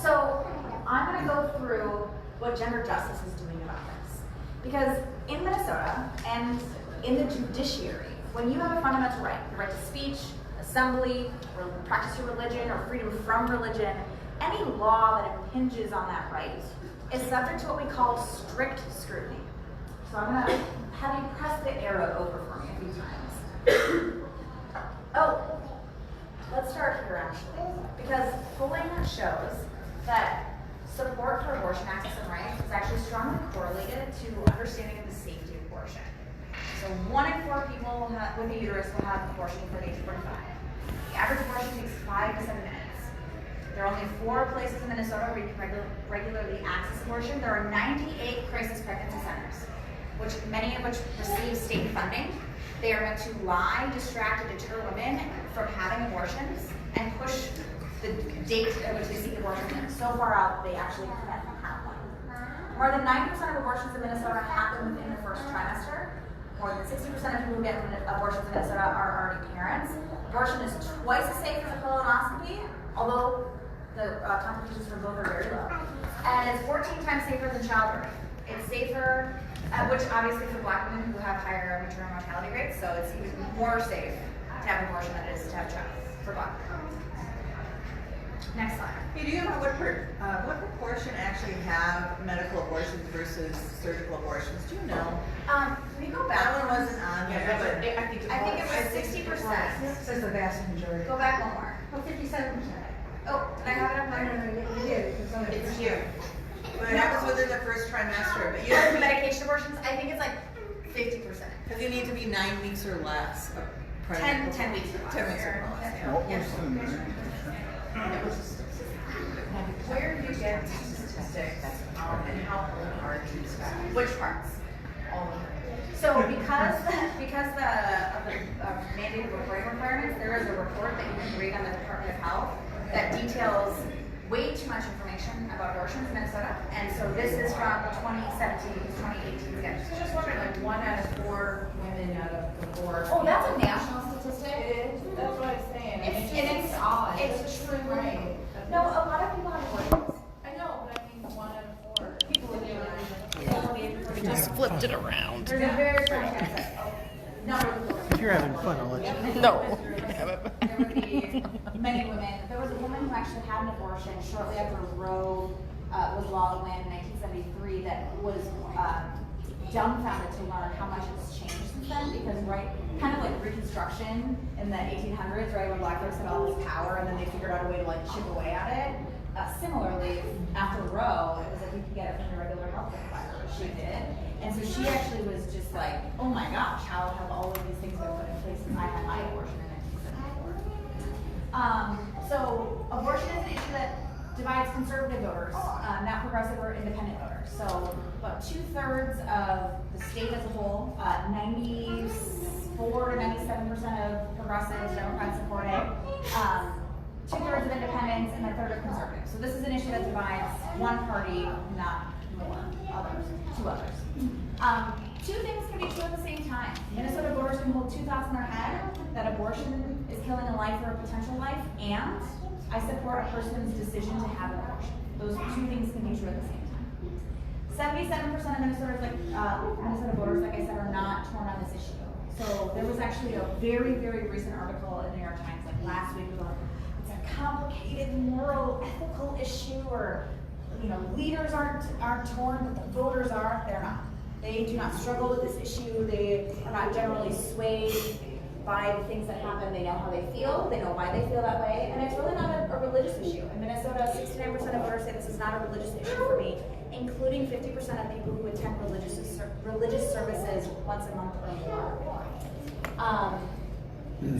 So I'm going to go through what gender justice is doing about this. Because in Minnesota and in the judiciary, when you have a fundamental right, the right to speech, assembly, or practice your religion, or freedom from religion, any law that impinges on that right is subject to what we call strict scrutiny. So I'm going to have you press the arrow over for me a few times. Oh, let's start here actually, because polling shows that support for abortion access and rights is actually strongly correlated to understanding of the safety of abortion. So 1 in 4 people with a uterus will have abortion before the age of 45. The average abortion takes 5 to 7 minutes. There are only 4 places in Minnesota where you can regularly access abortion. There are 98 crisis pregnancy centers, many of which receive state funding. They are meant to lie, distract, and deter women from having abortions and push the date at which they seek abortion so far out that they actually can't have one. More than 90% of abortions in Minnesota happen within the first trimester. More than 60% of people who get abortions in Minnesota are already parents. Abortion is twice as safe as a colonoscopy, although the complications from both are very low. And it's 14 times safer than childbirth. It's safer, which obviously for Black women who have higher maternal mortality rates, so it's even more safe to have abortion than it is to have child for Black women. Next slide. Hey, do you know what proportion actually have medical abortions versus surgical abortions? Do you know? We go back. That one wasn't on there, but I think it was 60%. Says the vast majority. Go back one more. Oh, 57%. Oh, did I have it up there? No, you did. It's here. But it happens within the first trimester. But you For medication abortions, I think it's like 50%. because you need to be 9 weeks or less. Of 10 weeks or less. 10 weeks or less. Yeah. What was the name? Where do you get statistics and how old are these guys? Which parts? All of them. So because of the mandated reporting requirements, there is a report that you can read on the Department of Health that details way too much information about abortions in Minnesota. And so this is from 2017 to 2018 sketches. So just wondering, like 1 out of 4 women out of the 4. Oh, that's a national statistic. It is. That's what I'm saying. It's odd. It's true. Right. No, a lot of people have abortions. I know, but I mean 1 out of 4 people would do We just flipped it around. There's a very strong chance that If you're having fun, I'll let you. No. There would be many women. There was a woman who actually had an abortion shortly after Roe was law to win in 1973 that was dumbfounded to learn how much it's changed since then, because kind of like Reconstruction in the 1800s, right, when Black folks had all this power and then they figured out a way to like chip away at it. Similarly, after Roe, it was like you could get it from your regular health provider, which she did. And so she actually was just like, oh my gosh, how have all of these things been put in place since I had my abortion in 1974? So abortion is an issue that divides conservative voters, not progressive or independent voters. So about 2/3 of the state as a whole, 94 to 97% of progressives, Democrats support it. 2/3 of independents and 1/3 of conservatives. So this is an issue that divides one party, not more others, 2 others. Two things can be true at the same time. Minnesota voters can hold two thoughts in their head, that abortion is killing a life or a potential life, and I support a person's decision to have an abortion. Those two things can be true at the same time. 77% of Minnesota voters, like I said, are not torn on this issue. So there was actually a very, very recent article in the New York Times, like last week, about it's a complicated moral, ethical issue, or leaders aren't torn, but the voters are. They're not. They do not struggle with this issue. They are not generally swayed by the things that happen. They know how they feel. They know why they feel that way. And it's really not a religious issue. In Minnesota, 69% of voters say this is not a religious issue for me, including 50% of people who attend religious services once a month or more.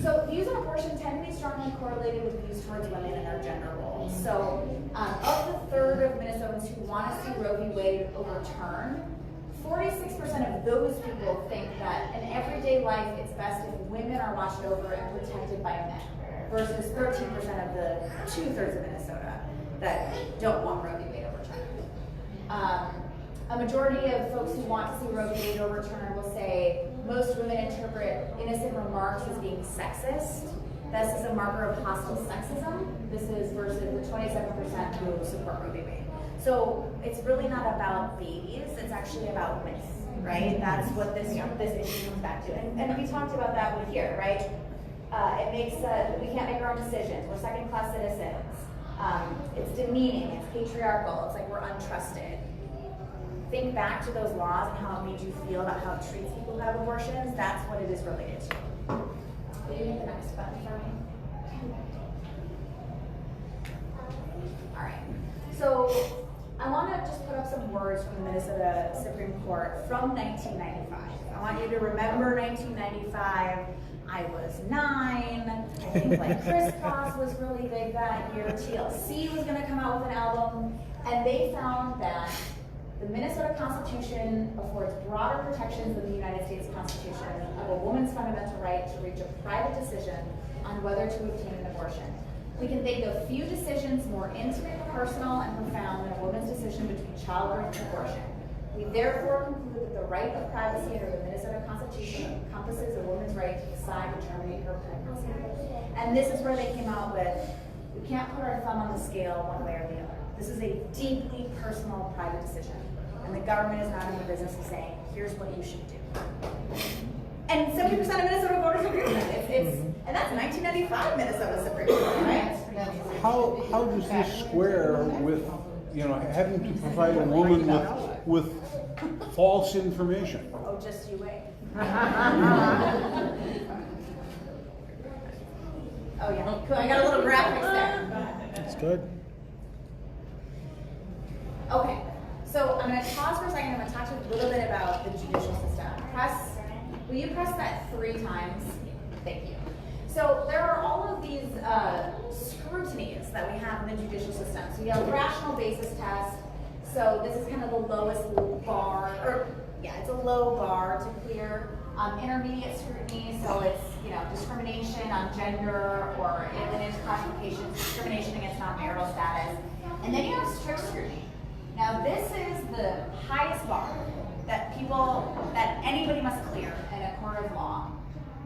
So views on abortion tend to be strongly correlated with views towards women and their gender roles. So of the third of Minnesotans who want to see Roe v. Wade overturned, 46% of those people think that in everyday life it's best if women are watched over and protected by men, versus 13% of the 2/3 of Minnesota that don't want Roe v. Wade overturned. A majority of folks who want to see Roe v. Wade overturned will say most women interpret innocent remarks as being sexist. This is a marker of hostile sexism. This is versus the 27% who support Roe v. Wade. So it's really not about babies, it's actually about women, right? That's what this issue comes back to. And we talked about that with here, right? It makes, we can't make our own decisions. We're second-class citizens. It's demeaning, it's patriarchal, it's like we're untrusted. Think back to those laws and how it made you feel about how it treats people who have abortions. That's what it is related to. Will you hit the next button for me? All right. So I want to just put up some words from the Minnesota Supreme Court from 1995. I want you to remember 1995. I was 9. I think like Crisscross was really big that year. TLC was going to come out with an album, and they found that the Minnesota Constitution affords broader protections than the United States Constitution of a woman's fundamental right to reach a private decision on whether to obtain an abortion. We can think of few decisions more intimate, personal, and profound than a woman's decision between childbirth and abortion. We therefore conclude that the right of privacy under the Minnesota Constitution encompasses a woman's right to decide to terminate her pregnancy. And this is where they came out with, we can't put our thumb on the scale one way or the other. This is a deeply personal, private decision. And the government is not in the business of saying, here's what you should do. And 70% of Minnesota voters agree with it. And that's 1995 Minnesota Supreme Court, right? How does this square with, having to provide a woman with false information? Oh, just you wait. Oh yeah, cool. I got a little graphics there. That's good. Okay, so I'm going to pause for a second. I'm going to talk to you a little bit about the judicial system. Will you press that 3 times? Thank you. So there are all of these scrutinies that we have in the judicial system. So you have rational basis test. So this is kind of the lowest bar, it's a low bar to clear. Intermediate scrutiny, so it's discrimination on gender or alienage classification, discrimination against non-marital status, and then you have strict scrutiny. Now this is the highest bar that anybody must clear in a court of law,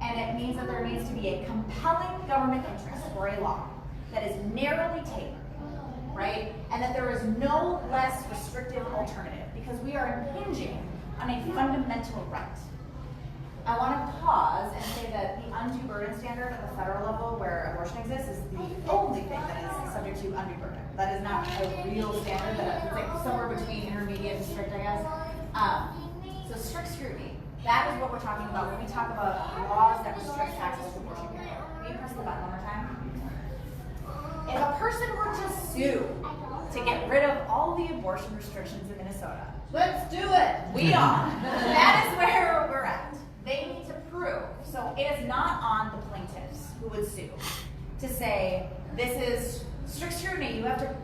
and it means that there needs to be a compelling government interest for a law that is narrowly tailored, right? And that there is no less restrictive alternative, because we are impinging on a fundamental right. I want to pause and say that the undue burden standard at the federal level where abortion exists is the only thing that is subject to undue burden. That is not a real standard, it's like somewhere between intermediate and strict, I guess. So strict scrutiny, that is what we're talking about when we talk about laws that restrict access to abortion care. Can you press the button one more time? If a person were to sue to get rid of all the abortion restrictions in Minnesota, Let's do it. we are. That is where we're at. They need to prove. So it is not on the plaintiffs who would sue to say, this is strict scrutiny, you have to,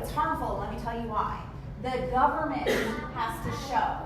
it's harmful, let me tell you why. The government has to show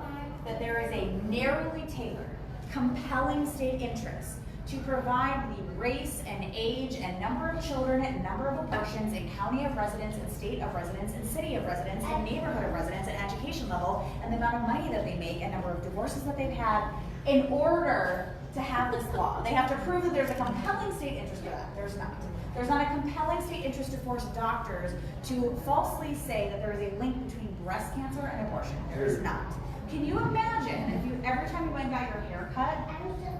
that there is a narrowly tailored, compelling state interest to provide the race and age and number of children and number of abortions and county of residence and state of residence and city of residence and neighborhood of residence and education level and the amount of money that they make and number of divorces that they've had in order to have this law. They have to prove that there's a compelling state interest for that. There's not. There's not a compelling state interest to force doctors to falsely say that there is a link between breast cancer and abortion. There is not. Can you imagine if you every time you went and got your hair cut,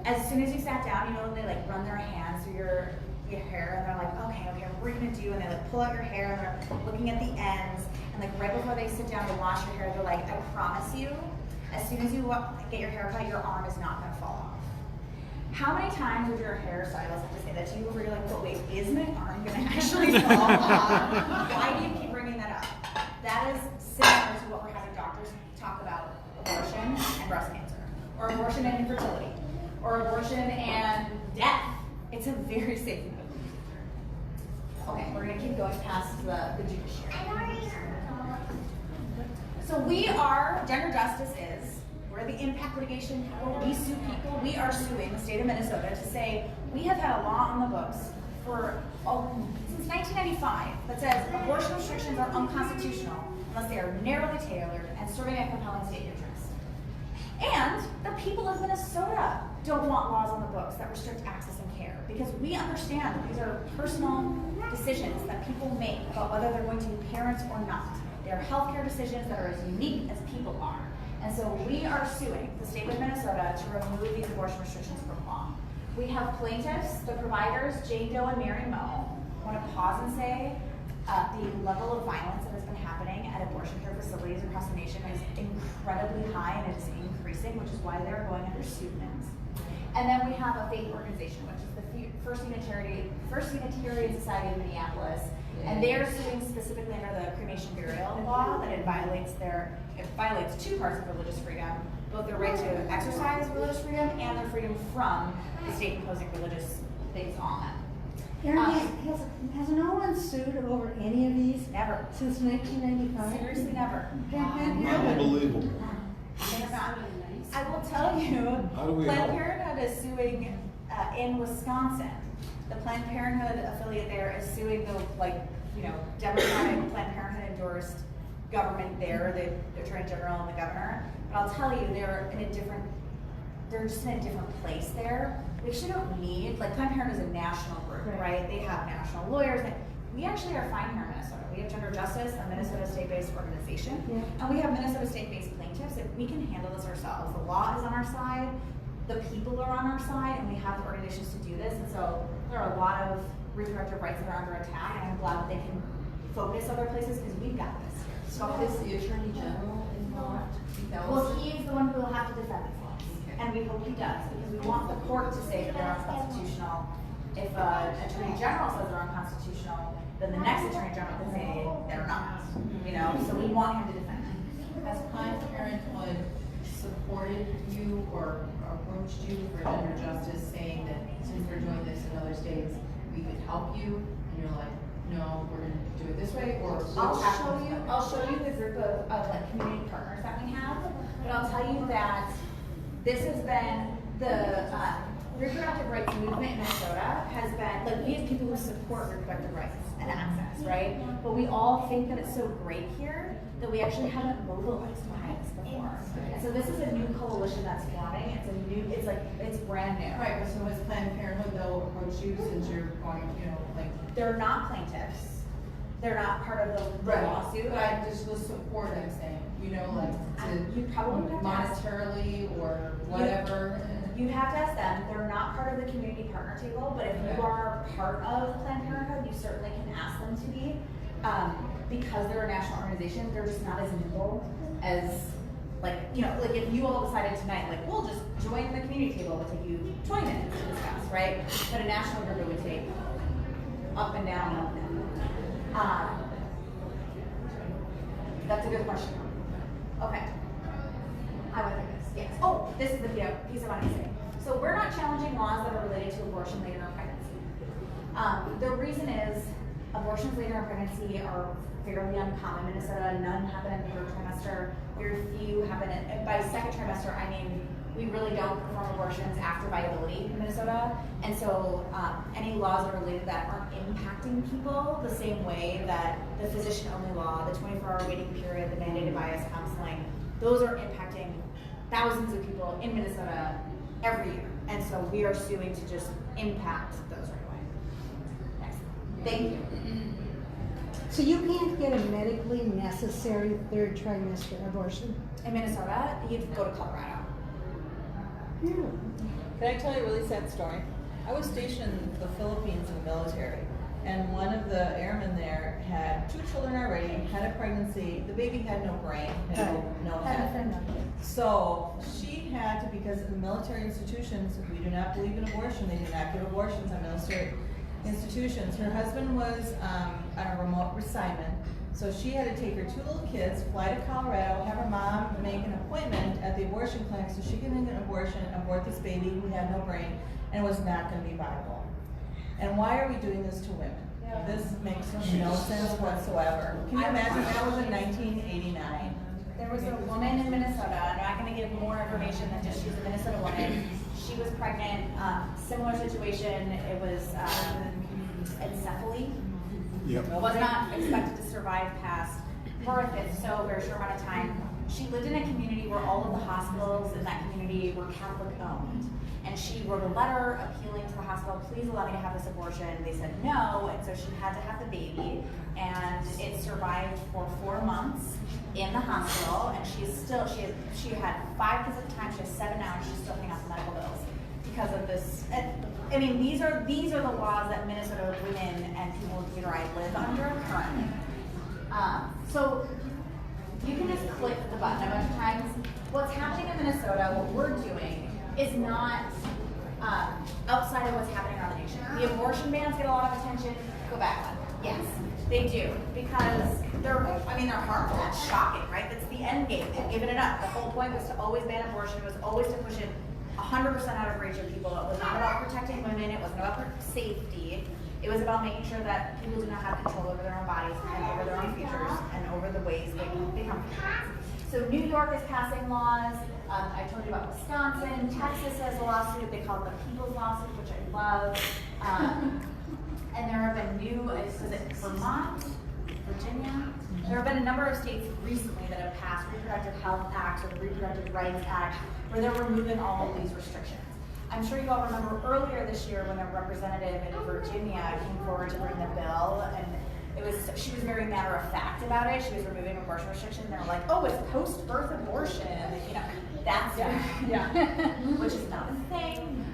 as soon as you sat down, you know, when they like run their hands through your hair and they're like, okay, what we're gonna do, and they like pull out your hair and they're looking at the ends, and like right before they sit down to wash your hair, they're like, I promise you, as soon as you get your hair cut, your arm is not gonna fall off. How many times would your hairstylist have to say that to you where you're like, but wait, is my arm gonna actually fall off? Why do you keep bringing that up? That is similar to what we're having doctors talk about abortion and breast cancer, or abortion and infertility, or abortion and death. It's a very safe move. Okay, we're gonna keep going past the judiciary. So we are, gender justice is, we're the impact litigation people, we sue people, we are suing the state of Minnesota to say we have had a law on the books for since 1995 that says abortion restrictions are unconstitutional unless they are narrowly tailored and serving a compelling state interest. And the people of Minnesota don't want laws on the books that restrict access and care because we understand that these are personal decisions that people make about whether they're going to be parents or not. They're healthcare decisions that are as unique as people are. And so we are suing the state of Minnesota to remove these abortion restrictions from law. We have plaintiffs, the providers, Jane Doe and Mary Moe. I want to pause and say the level of violence that has been happening at abortion care facilities across the nation is incredibly high and it is increasing, which is why they're going under pseudonyms. And then we have a faith organization, which is the First Unitarian Society of Minneapolis, and they're suing specifically under the cremation burial law that it violates two parts of religious freedom, both their right to exercise religious freedom and their freedom from the state imposing religious things on them. Erin, has no one sued over any of these? Never. Since 1995? Seriously, never. Unbelievable. I will tell you, Planned Parenthood is suing in Wisconsin. The Planned Parenthood affiliate there is suing the Democratic Planned Parenthood endorsed government there, the Attorney General and the governor. But I'll tell you, they're just in a different place there. We actually don't need, Planned Parenthood is a national group, right? They have national lawyers. We actually are fine here in Minnesota. We have Gender Justice, a Minnesota state-based organization, and we have Minnesota state-based plaintiffs. If we can handle this ourselves, the law is on our side, the people are on our side, and we have the organizations to do this. And so there are a lot of reproductive rights that are under attack, and I'm glad that they can focus other places because we've got this here. So is the Attorney General involved? Well, he's the one who will have to defend these laws, and we hope he does because we want the court to say that they're unconstitutional. If an Attorney General says they're unconstitutional, then the next Attorney General can say they're not. So we want him to defend them. Has Planned Parenthood supported you or approached you for gender justice, saying that since we're doing this in other states, we could help you? And you're like, no, we're going to do it this way, or I'll show you the group of community partners that we have, but I'll tell you that this has been the reproductive rights movement in Minnesota has been, we have people who support reproductive rights and access, right? But we all think that it's so great here that we actually haven't mobilized behind this before. And so this is a new coalition that's forming. It's brand new. Right, so has Planned Parenthood though approached you since you're going, They're not plaintiffs. They're not part of the lawsuit. But just the support, I'm saying, you probably have to ask monetarily or whatever. You have to ask them. They're not part of the community partner table, but if you are part of Planned Parenthood, you certainly can ask them to be. Because they're a national organization, they're just not as nimble as if you all decided tonight, we'll just join the community table, it would take you 20 minutes to discuss, right? But a national group, it would take up and down, up and down. That's a good question. Okay. I would think this, yes. Oh, this is the piece I wanted to say. So we're not challenging laws that are related to abortion later in pregnancy. The reason is abortions later in pregnancy are fairly uncommon in Minnesota. None happen in the third trimester. Very few happen by second trimester. I mean We really don't perform abortions after viability in Minnesota. And so any laws that are related to that aren't impacting people the same way that the physician-only law, the 24-hour waiting period, the mandated bias counseling, those are impacting thousands of people in Minnesota every year. And so we are suing to just impact those right away. Next. Thank you. So you can't get a medically necessary third trimester abortion? In Minnesota, you'd go to Colorado. Can I tell you a really sad story? I was stationed in the Philippines in the military, and one of the airmen there had 2 children already, had a pregnancy. The baby had no brain, had no head. So she had to, because in the military institutions, we do not believe in abortion. They do not give abortions on military institutions. Her husband was on a remote assignment, so she had to take her 2 little kids, fly to Colorado, have her mom make an appointment at the abortion clinic so she could make an abortion, abort this baby who had no brain and was not going to be viable. And why are we doing this to women? This makes no sense whatsoever. Can you imagine that was in 1989? There was a woman in Minnesota, I'm not going to give more information than just she's a Minnesota woman. She was pregnant, similar situation, it was encephaly. Yep. Was not expected to survive past birth in so very short amount of time. She lived in a community where all of the hospitals in that community were Catholic owned. And she wrote a letter appealing to the hospital, please allow me to have this abortion. They said no, and so she had to have the baby. And it survived for 4 months in the hospital, and she had 5 kids at the time, she has 7 now, and she's still paying off the medical bills because of this. I mean, these are the laws that Minnesota women and people with uteri live under currently. So you can just click the button a bunch of times. What's happening in Minnesota, what we're doing, is not outside of what's happening around the nation. The abortion bans get a lot of attention. Go back one. Yes, they do, because they're harmful. It's shocking, right? That's the end game. They've given it up. The whole point was to always ban abortion. It was always to push it 100% out of reach of people. It was not about protecting women. It wasn't about safety. It was about making sure that people do not have control over their own bodies and over their own futures and over the ways they become parents. So New York is passing laws. I told you about Wisconsin. Texas has a lawsuit. They call it the People's Lawsuit, which I love. And there have been is it Vermont, Virginia? There have been a number of states recently that have passed Reproductive Health Acts or the Reproductive Rights Act, where they're removing all of these restrictions. I'm sure you all remember earlier this year when a representative in Virginia came forward to bring the bill, and she was very matter of fact about it. She was removing abortion restrictions, and they were like, "Oh, it's post-birth abortion," that's which is not a thing.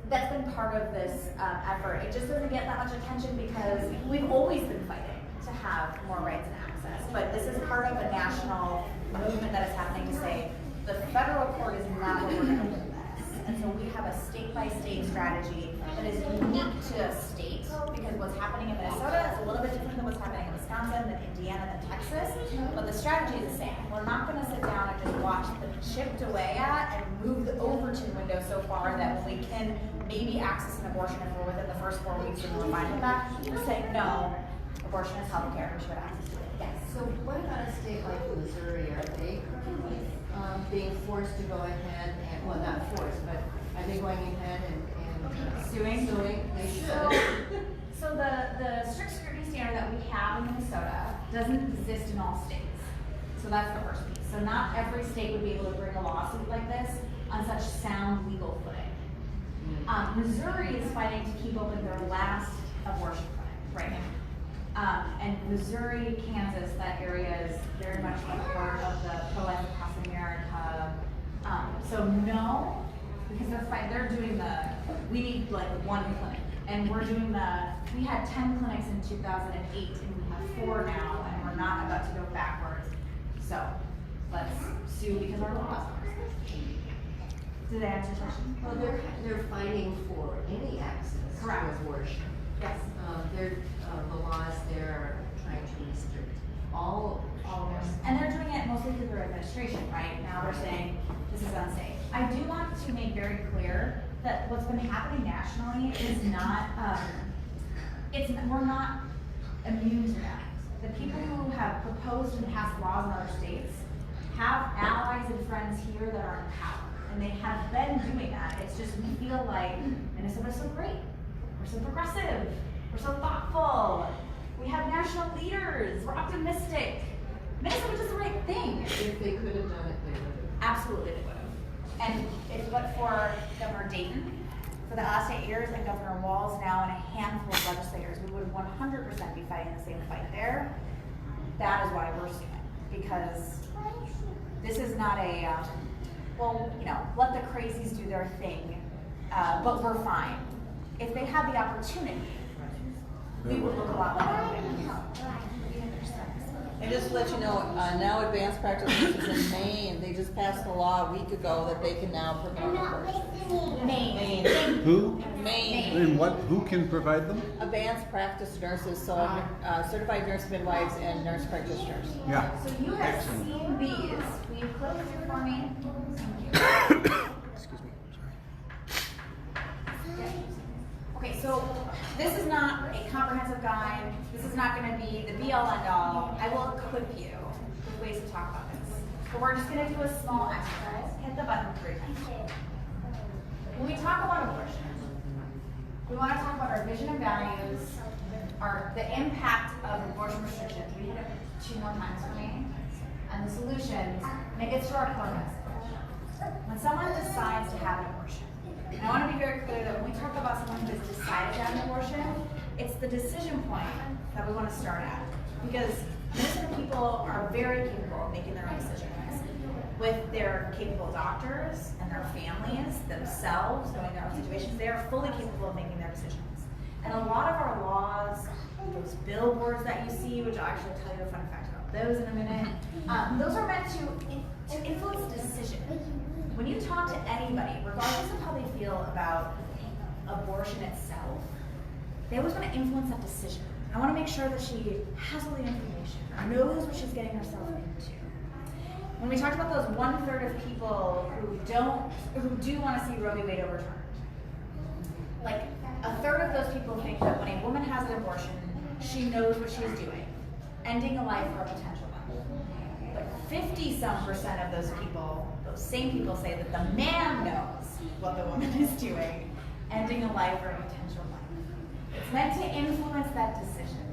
That's been part of this effort. It just doesn't get that much attention because we've always been fighting to have more rights and access. But this is part of a national movement that is happening to say the federal court is not what we're going to do this. And so we have a state-by-state strategy that is unique to a state, because what's happening in Minnesota is a little bit different than what's happening in Wisconsin, than Indiana, than Texas, but the strategy is the same. We're not going to sit down and just watch the chipped away at and move the Overton window so far that we can maybe access an abortion if we're within the first 4 weeks and we're fine with that. We're saying no, abortion is health care, we should have access to it. Yes. So what about a state like Missouri? Are they being forced to go ahead and, well, not forced, but are they going ahead and Suing? They should. So the strict scrutiny standard that we have in Minnesota doesn't exist in all states. So that's the first piece. So not every state would be able to bring a lawsuit like this on such sound legal footing. Missouri is fighting to keep open their last abortion clinic right now. And Missouri, Kansas, that area is very much like part of the Pro-Life Across America. So no, because they're doing we need like 1 clinic. And we're doing we had 10 clinics in 2008 and we have 4 now, and we're not about to go backwards. So let's sue because our laws are. Did I answer your question? Well, they're fighting for any access Correct. to abortion. Yes. The laws there are trying to restrict all of this. And they're doing it mostly through their administration, right? Now they're saying this is unsafe. I do want to make very clear that what's been happening nationally is not, we're not immune to that. The people who have proposed and passed laws in other states have allies and friends here that are in power. And they have been doing that. It's just we feel like Minnesota's so great. We're so progressive. We're so thoughtful. We have national leaders. We're optimistic. Minnesota does the right thing. If they could have done it, they would have. Absolutely they would have. And if but for Governor Dayton, for the last 8 years, and Governor Walz now and a handful of legislators, we would 100% be fighting the same fight there. That is why we're suing. Because this is not a, well, you know, let the crazies do their thing, but we're fine. If they had the opportunity, we would look a lot like Alabama. And just to let you know, now advanced practice nurses in Maine, they just passed a law a week ago that they can now provide abortions. Maine. Who? Maine. And what, who can provide them? Advanced practice nurses, so certified nurse midwives and nurse practitioners. Yeah. So you have Excellent. seen these. Will you click through for me? Thank you. Excuse me, Okay, so this is not a comprehensive guide. This is not going to be the be-all end-all. I will equip you with ways to talk about this. But we're just going to do a small exercise. Hit the button 3 times. When we talk about abortion, we want to talk about our vision and values, the impact of abortion restrictions. We hit it 2 more times for me. And the solutions, and it gets to our core message. When someone decides to have an abortion, and I want to be very clear that when we talk about someone who has decided to have an abortion, it's the decision point that we want to start at. Because Minnesota people are very capable of making their own decisions. With their capable doctors and their families, themselves, knowing their own situations, they are fully capable of making their decisions. And a lot of our laws, those billboards that you see, which I'll actually tell you a fun fact about those in a minute, those are meant to influence decision. When you talk to anybody, regardless of how they feel about abortion itself, they always want to influence that decision. I want to make sure that she has all the information, or knows what she's getting herself into. When we talked about those 1/3 of people who do want to see Roe v. Wade overturned, like 1/3 of those people think that when a woman has an abortion, she knows what she's doing, ending a life for a potential life. But 50-some% of those people, those same people, say that the man knows what the woman is doing, ending a life or a potential life. It's meant to influence that decision.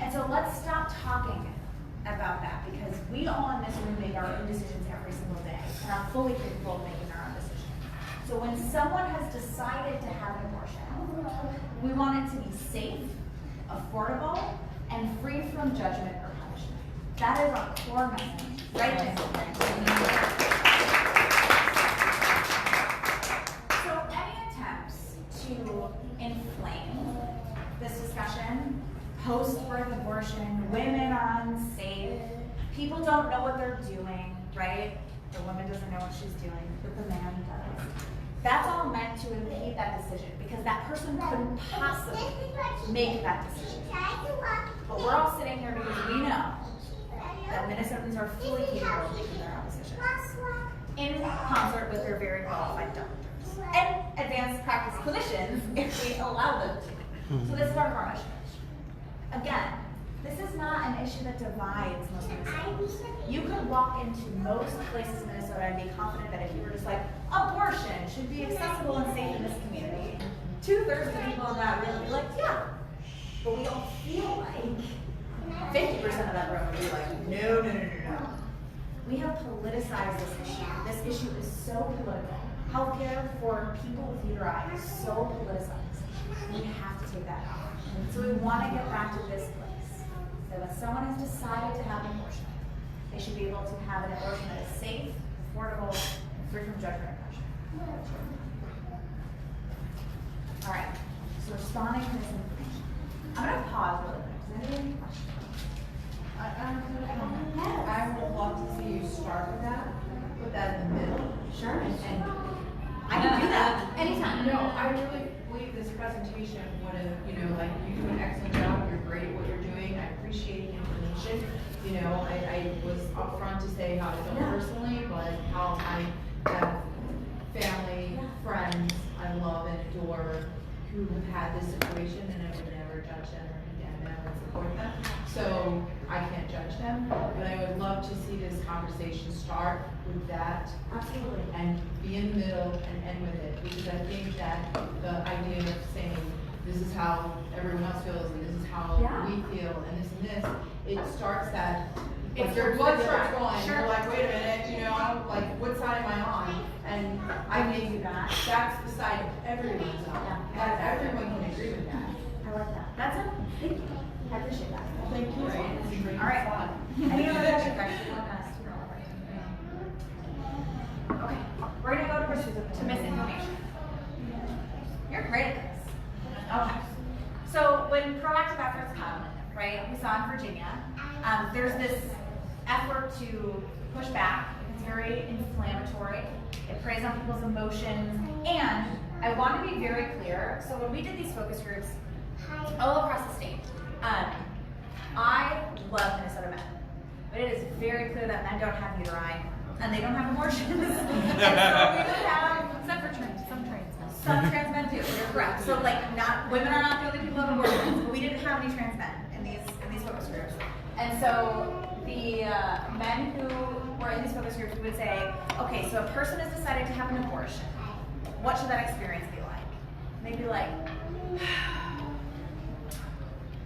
And so let's stop talking about that, because we all in this room make our own decisions every single day and are fully capable of making our own decisions. So when someone has decided to have an abortion, we want it to be safe, affordable, and free from judgment or punishment. That is our core message. Right there. So any attempts to inflame this discussion, post-birth abortion, women are unsafe, people don't know what they're doing, right? The woman doesn't know what she's doing, but the man does. That's all meant to impede that decision, because that person couldn't possibly make that decision. But we're all sitting here because we know that Minnesotans are fully capable of making their own decisions, in concert with their very qualified doctors and advanced practice clinicians if we allow them to. So this is our core mission. Again, this is not an issue that divides most Minnesotans. You could walk into most places in Minnesota and be confident that if you were just like, abortion should be accessible and safe in this community, 2/3 of the people in that room would be like, yeah. But we all feel like 50% of that room would be like, no. We have politicized this issue. This issue is so political. Healthcare for people with uteri is so politicized. We have to take that out. So we want to get back to this place. So if someone has decided to have an abortion, they should be able to have an abortion that is safe, affordable, and free from judgment and punishment. All right, so responding to this information. I'm going to pause really quick. Does anybody have any questions? I would love to see you start with that, put that in the middle. Sure. And I can do that anytime. No, I really believe this presentation would have, like, you do an excellent job, you're great at what you're doing, I appreciate the information. I was upfront to say how I feel personally, but how I have family, friends I love and adore who have had this situation, and I would never judge them or condemn them or support them. So I can't judge them, but I would love to see this conversation start with that. Absolutely. And be in the middle and end with it, because I think that the idea of saying, this is how everyone else feels, and this is how we feel, and this, it starts that, if your blood starts going, you're like, wait a minute, you know, like, what side am I on? And I think that's the side everyone's on, that everyone can agree with that. I like that. That's it. Thank you. I appreciate that. Thank you. All right. Any other questions? Okay, we're gonna go to misinformation. You're great at this. Okay. So when proactive efforts come, right, we saw in Virginia, there's this effort to push back. It's very inflammatory. It preys on people's emotions. And I want to be very clear. So when we did these focus groups all across the state, I love Minnesota men. But it is very clear that men don't have uteri and they don't have abortions. And so we would have, except for some trans men. Some trans men do, you're correct. So like women are not the only people who have abortions, but we didn't have any trans men in these focus groups. And so the men who were in these focus groups would say, okay, so a person has decided to have an abortion. What should that experience be like? And they'd be like,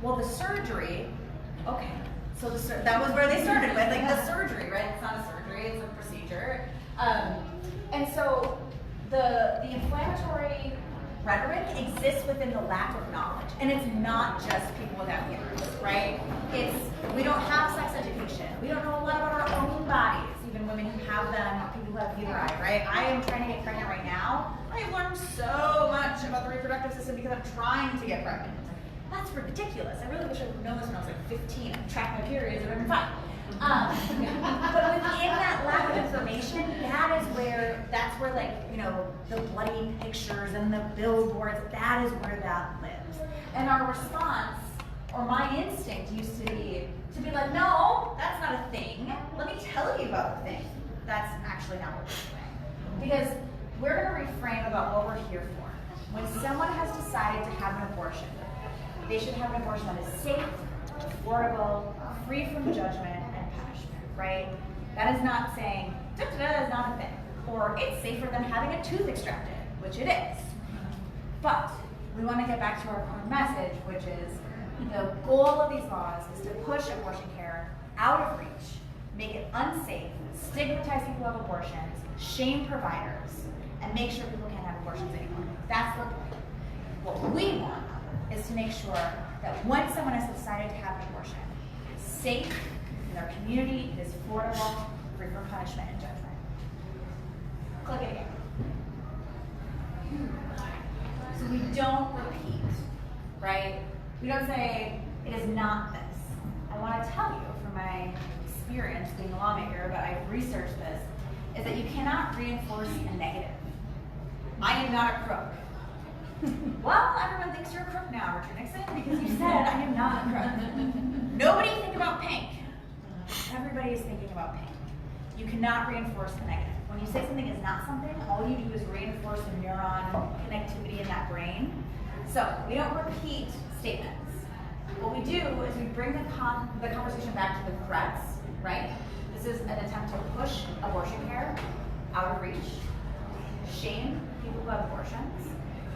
well, the surgery, okay. So that was where they started with, like the surgery, right? It's not a surgery, it's a procedure. And so the inflammatory rhetoric exists within the lack of knowledge. And it's not just people without uterus, right? We don't have sex education. We don't know a lot about our own bodies, even women who have them, people who have uteri, right? I am trying to get pregnant right now. I have learned so much about the reproductive system because I'm trying to get pregnant. That's ridiculous. I really wish I would know this when I was like 15 and track my periods and everything fine. But within that lack of information, that's where like, you know, the bloody pictures and the billboards, that is where that lives. And our response, or my instinct used to be like, no, that's not a thing. Let me tell you about the thing. That's actually not what we're doing. Because we're gonna reframe about what we're here for. When someone has decided to have an abortion, they should have an abortion that is safe, affordable, free from judgment and punishment, right? That is not saying, da-da-da is not a thing. Or it's safer than having a tooth extracted, which it is. But we want to get back to our core message, which is the goal of these laws is to push abortion care out of reach, make it unsafe, stigmatize people who have abortions, shame providers, and make sure people can't have abortions anymore. That's the point. What we want is to make sure that when someone has decided to have an abortion, it's safe in their community, it is affordable, free from punishment and judgment. Click it again. So we don't repeat, right? We don't say, it is not this. I want to tell you from my experience being a lawmaker, but I've researched this, is that you cannot reinforce a negative. I am not a crook. Well, everyone thinks you're a crook now, Richard Nixon, because you said I am not a crook. Nobody think about pink. Everybody is thinking about pink. You cannot reinforce the negative. When you say something is not something, all you do is reinforce the neuron connectivity in that brain. So we don't repeat statements. What we do is we bring the conversation back to the threats, right? This is an attempt to push abortion care out of reach, shame people who have abortions,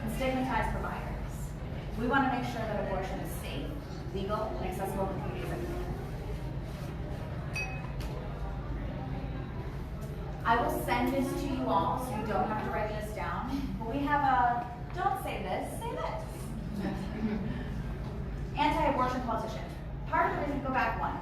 and stigmatize providers. We want to make sure that abortion is safe, legal, and accessible to communities like this. I will send this to you all so you don't have to write this down. But we have a, don't say this, say this. Anti-abortion politician. Part of the reason, go back one.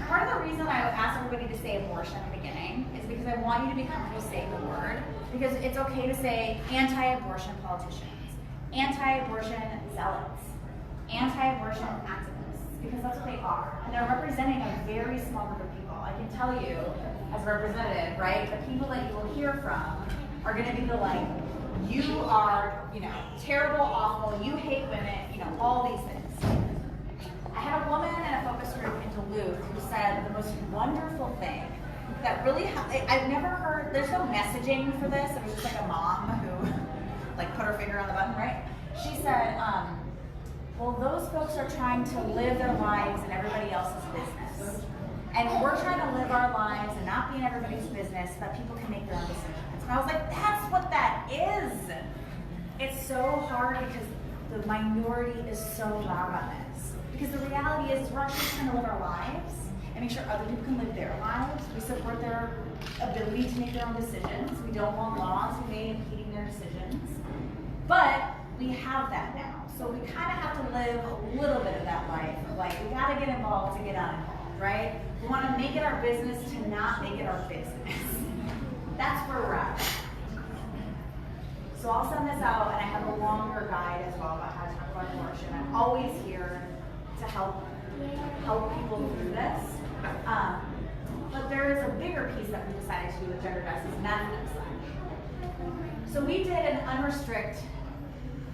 Part of the reason I asked everybody to say abortion at the beginning is because I want you to be comfortable saying the word, because it's okay to say anti-abortion politicians, anti-abortion zealots, anti-abortion activists, because that's what they are. And they're representing a very small group of people. I can tell you, as a representative, right, the people that you will hear from are going to be the like, you are, you know, terrible, awful, you hate women, you know, all these things. I had a woman in a focus group in Duluth who said the most wonderful thing that really, I've never heard, there's no messaging for this, it was just like a mom who like put her finger on the button, right? she said, well, those folks are trying to live their lives in everybody else's business. And we're trying to live our lives and not be in everybody's business so that people can make their own decisions. And I was like, that's what that is. It's so hard because the minority is so loud on this. Because the reality is we're actually trying to live our lives and make sure other people can live their lives. We support their ability to make their own decisions. We don't want laws made impeding their decisions. But we have that now. So we kind of have to live a little bit of that life of like, we got to get involved to get uninvolved, right? We want to make it our business to not make it our business. That's where we're at. So I'll send this out, and I have a longer guide as well about how to talk about abortion. I'm always here to help people through this. But there is a bigger piece that we decided to do with gender justice, and that's the next slide. So we did an unrestrict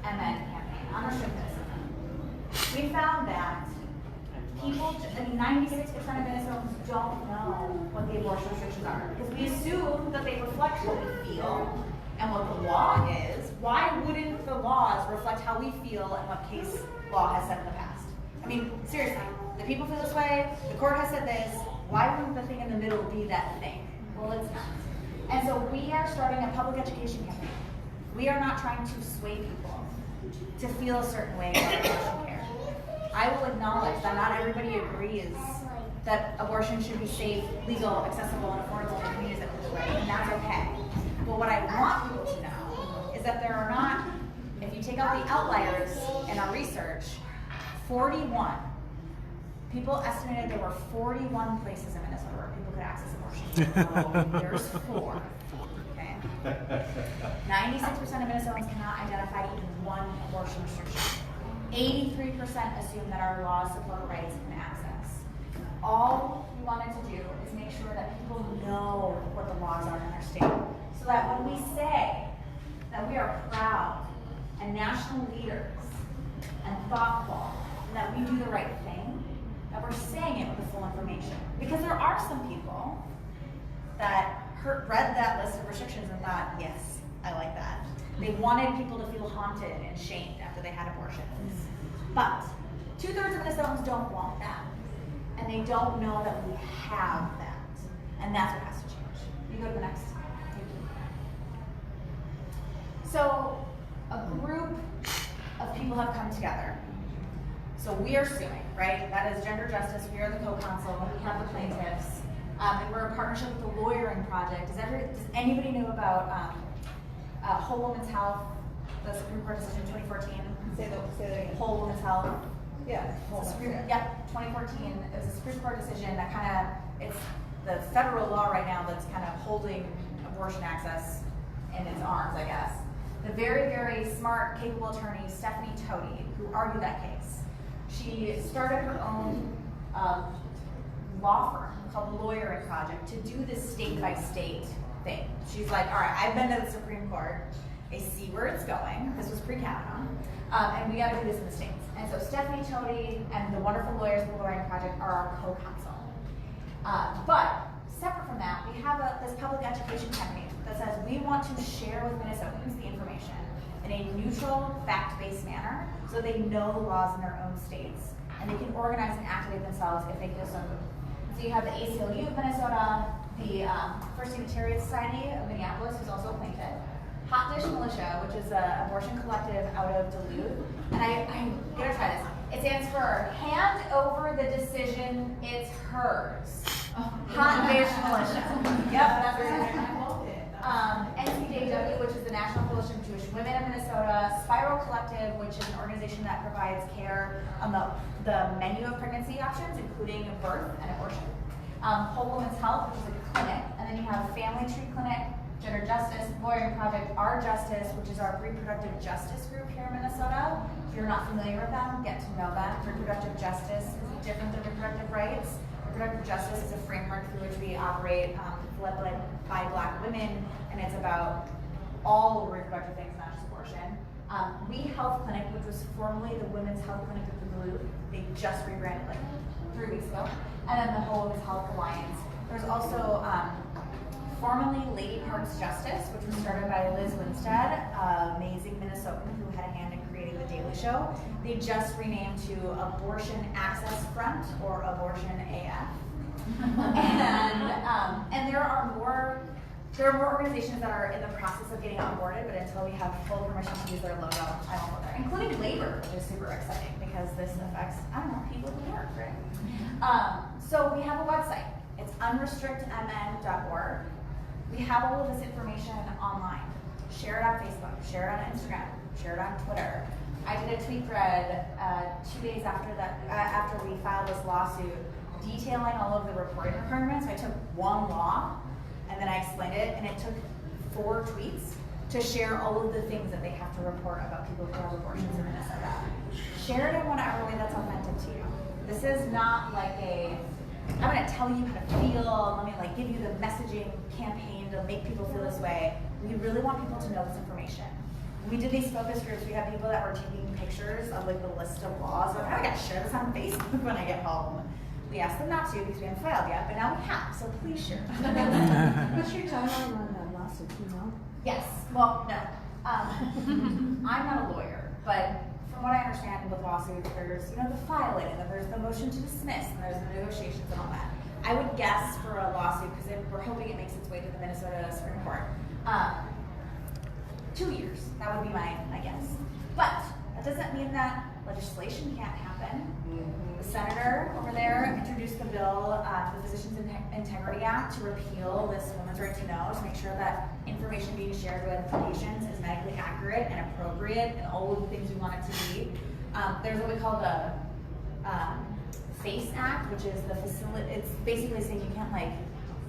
MN campaign, unrestrict this. We found that people, 96% of Minnesotans don't know what the abortion restrictions are because we assume that they reflect how we feel and what the law is. Why wouldn't the laws reflect how we feel and what case law has said in the past? I mean, seriously, the people feel this way, the court has said this, why wouldn't the thing in the middle be that thing? Well, it's not. And so we are starting a public education campaign. We are not trying to sway people to feel a certain way about abortion care. I will acknowledge that not everybody agrees that abortion should be safe, legal, accessible, and affordable in communities that live this way, and that's okay. But what I want people to know is that there are not, if you take out the outliers in our research, 41. People estimated there were 41 places in Minnesota where people could access abortion. There's 4. Okay. 96% of Minnesotans cannot identify even one abortion restriction. 83% assume that our laws support rights and access. All we wanted to do is make sure that people know what the laws are in their state, so that when we say that we are proud and national leaders and thoughtful and that we do the right thing, that we're saying it with the full information. Because there are some people that read that list of restrictions and thought, yes, I like that. They wanted people to feel haunted and shamed after they had abortions. But 2/3 of Minnesotans don't want that. And they don't know that we have that. And that's what has to change. You go to the next. So a group of people have come together. So we are suing, right? That is Gender Justice. We are the co-counsel. We have the plaintiffs. And we're in partnership with the Lawyering Project. Does anybody know about Whole Woman's Health, the Supreme Court decision 2014? Say that again. Whole Woman's Health. Yeah. Yep, 2014. It was a Supreme Court decision that it's the federal law right now that's kind of holding abortion access in its arms, I guess. The very, very smart, capable attorney, Stephanie Toti, who argued that case, she started her own law firm called the Lawyering Project to do this state-by-state thing. She's like, all right, I've been to the Supreme Court. I see where it's going. This was pre-Kavanaugh. And we got to do this in the states. And so Stephanie Toti and the wonderful lawyers of the Lawyering Project are our co-counsel. But separate from that, we have this public education campaign that says we want to share with Minnesotans the information in a neutral, fact-based manner so they know the laws in their own states and they can organize and activate themselves if they feel so moved. So you have the ACLU of Minnesota, the First Unitarian Society of Minneapolis, who's also a plaintiff, Hot Dish Militia, which is an abortion collective out of Duluth. And I'm gonna try this. It stands for Hand Over the Decision, It's Hers. Hot Dish Militia. Yep, that's right. NCJW, which is the National Coalition of Jewish Women of Minnesota, Spiral Collective, which is an organization that provides care on the menu of pregnancy options, including birth and abortion. Whole Woman's Health, which is a clinic, and then you have Family Tree Clinic, Gender Justice, Lawyering Project, Our Justice, which is our reproductive justice group here in Minnesota. If you're not familiar with them, get to know them. Reproductive justice is different than reproductive rights. Reproductive justice is a framework through which we operate, led by Black women, and it's about all reproductive things, not just abortion. We Health Clinic, which was formerly the Women's Health Clinic of the Duluth, they just rebranded like 3 weeks ago. And then the Whole Women's Health Alliance. There's also formerly Lady Parks Justice, which was started by Liz Winstead, amazing Minnesotan who had a hand in creating The Daily Show. They just renamed to Abortion Access Front or Abortion AF. And there are more organizations that are in the process of getting onboarded, but until we have full permission to use their logo, I won't go there. Including labor, which is super exciting because this affects, I don't know, people who work, right? So we have a website. It's unrestrictmn.org. We have all of this information online. Share it on Facebook, share it on Instagram, share it on Twitter. I did a tweet thread 2 days after we filed this lawsuit, detailing all of the reporting requirements. I took one law and then I explained it, and it took 4 tweets to share all of the things that they have to report about people who have abortions in Minnesota. Share it in whatever way that's authentic to you. This is not like I'm gonna tell you how to feel, let me like give you the messaging campaign to make people feel this way. We really want people to know this information. When we did these focus groups, we had people that were taking pictures of like the list of laws. Like, I gotta share this on Facebook when I get home. We asked them not to because we haven't filed yet, but now we have, so please share. What's your timeline on that lawsuit, you know? Yes, well, no. I'm not a lawyer, but from what I understand with lawsuits, there's the filing, and then there's the motion to dismiss, and there's the negotiations and all that. I would guess for a lawsuit, because we're hoping it makes its way to the Minnesota Supreme Court, 2 years. That would be my guess. But that doesn't mean that legislation can't happen. The senator over there introduced the bill, the Physicians Integrity Act, to repeal this woman's right to know, to make sure that information being shared with patients is medically accurate and appropriate and all of the things we want it to be. There's what we call the FACE Act, which is the facility. It's basically saying you can't like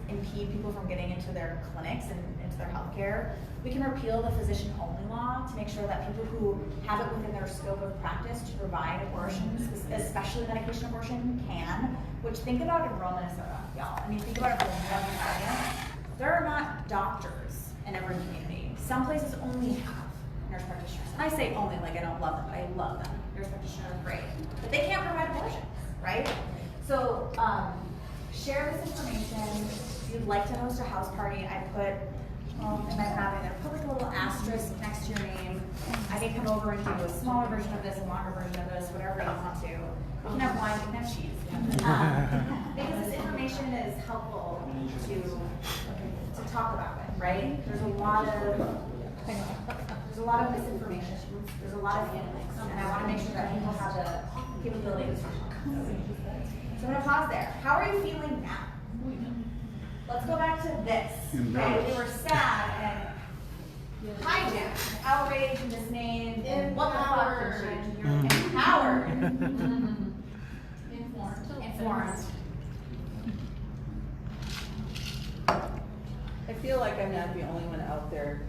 impede people from getting into their clinics and into their healthcare. We can repeal the physician-only law to make sure that people who have it within their scope of practice to provide abortions, especially medication abortion, can. Which, think about in rural Minnesota, y'all. I mean, think about it for 1 second. There are not doctors in every community. Some places only have nurse practitioners. And I say only, like I don't love them, but I love them. Nurse practitioners are great. But they can't provide abortions, right? So, share this information. If you'd like to host a house party, I put in my copy there, put like a little asterisk next to your name. I can come over and do a smaller version of this, a longer version of this, whatever you want to. You can have wine, you can have cheese. Because this information is helpful to talk about it, right? There's a lot of misinformation. There's a lot of feelings, and I want to make sure that people have the capability to talk. So I'm going to pause there. How are you feeling now? Let's go back to this. Okay, we were sad and hijacked, outraged, and dismayed, and what the fuck, you're empowered. Informed. I feel like I'm not the only one out there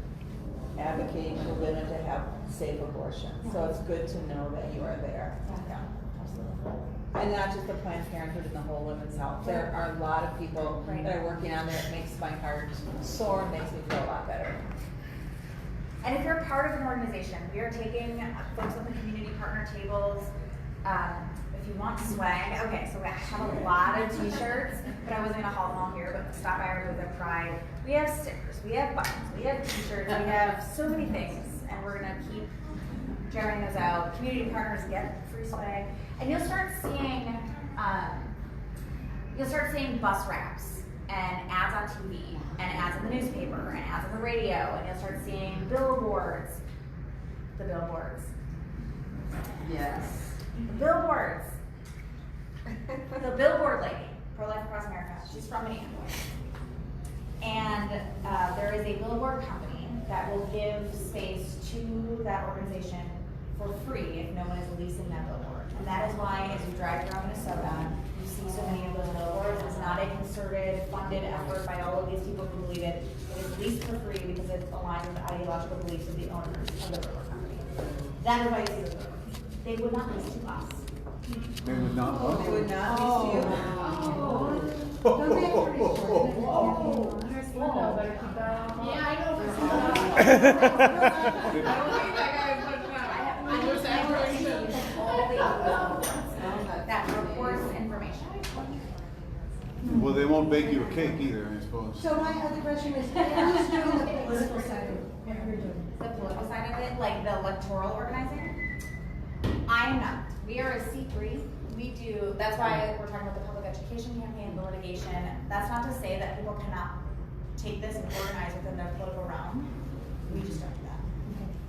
advocating for women to have safe abortion. So it's good to know that you are there. Yeah, absolutely. And not just the Planned Parenthood and the whole women's health. There are a lot of people that are working on there. It makes my heart soar and makes me feel a lot better. And if you're part of an organization, we are taking folks on the community partner tables. If you want swag, okay, so we have a lot of t-shirts, but I wasn't gonna haul them all here, but stop by our booth at Pride. We have stickers, we have buttons, we have t-shirts, we have so many things, and we're gonna keep tearing those out. Community partners get free swag, and you'll start seeing bus wraps and ads on TV and ads in the newspaper and ads on the radio, and you'll start seeing billboards. The billboards. Yes. The billboards. The billboard lady, Pro-Life Across America, she's from Minneapolis. And there is a billboard company that will give space to that organization for free if no one is leasing that billboard. And that is why, as you drive around Minnesota, you see so many of those billboards. It's not a concerted, funded effort by all of these people who believe it. It is leased for free because it's aligned with the ideological beliefs of the owners of the billboard company. That is why you see those billboards. They would not lease to us. They would not. They would not lease to you. Yeah, I know. That reports information. Well, they won't bake you a cake either, I suppose. So my other question is, who's doing the political side of what you're doing? The political side of it, like the electoral organizing. I am not. We are a C3. We do, that's why we're talking about the public education campaign, the litigation. That's not to say that people cannot take this and organize within their political realm. We just don't do that.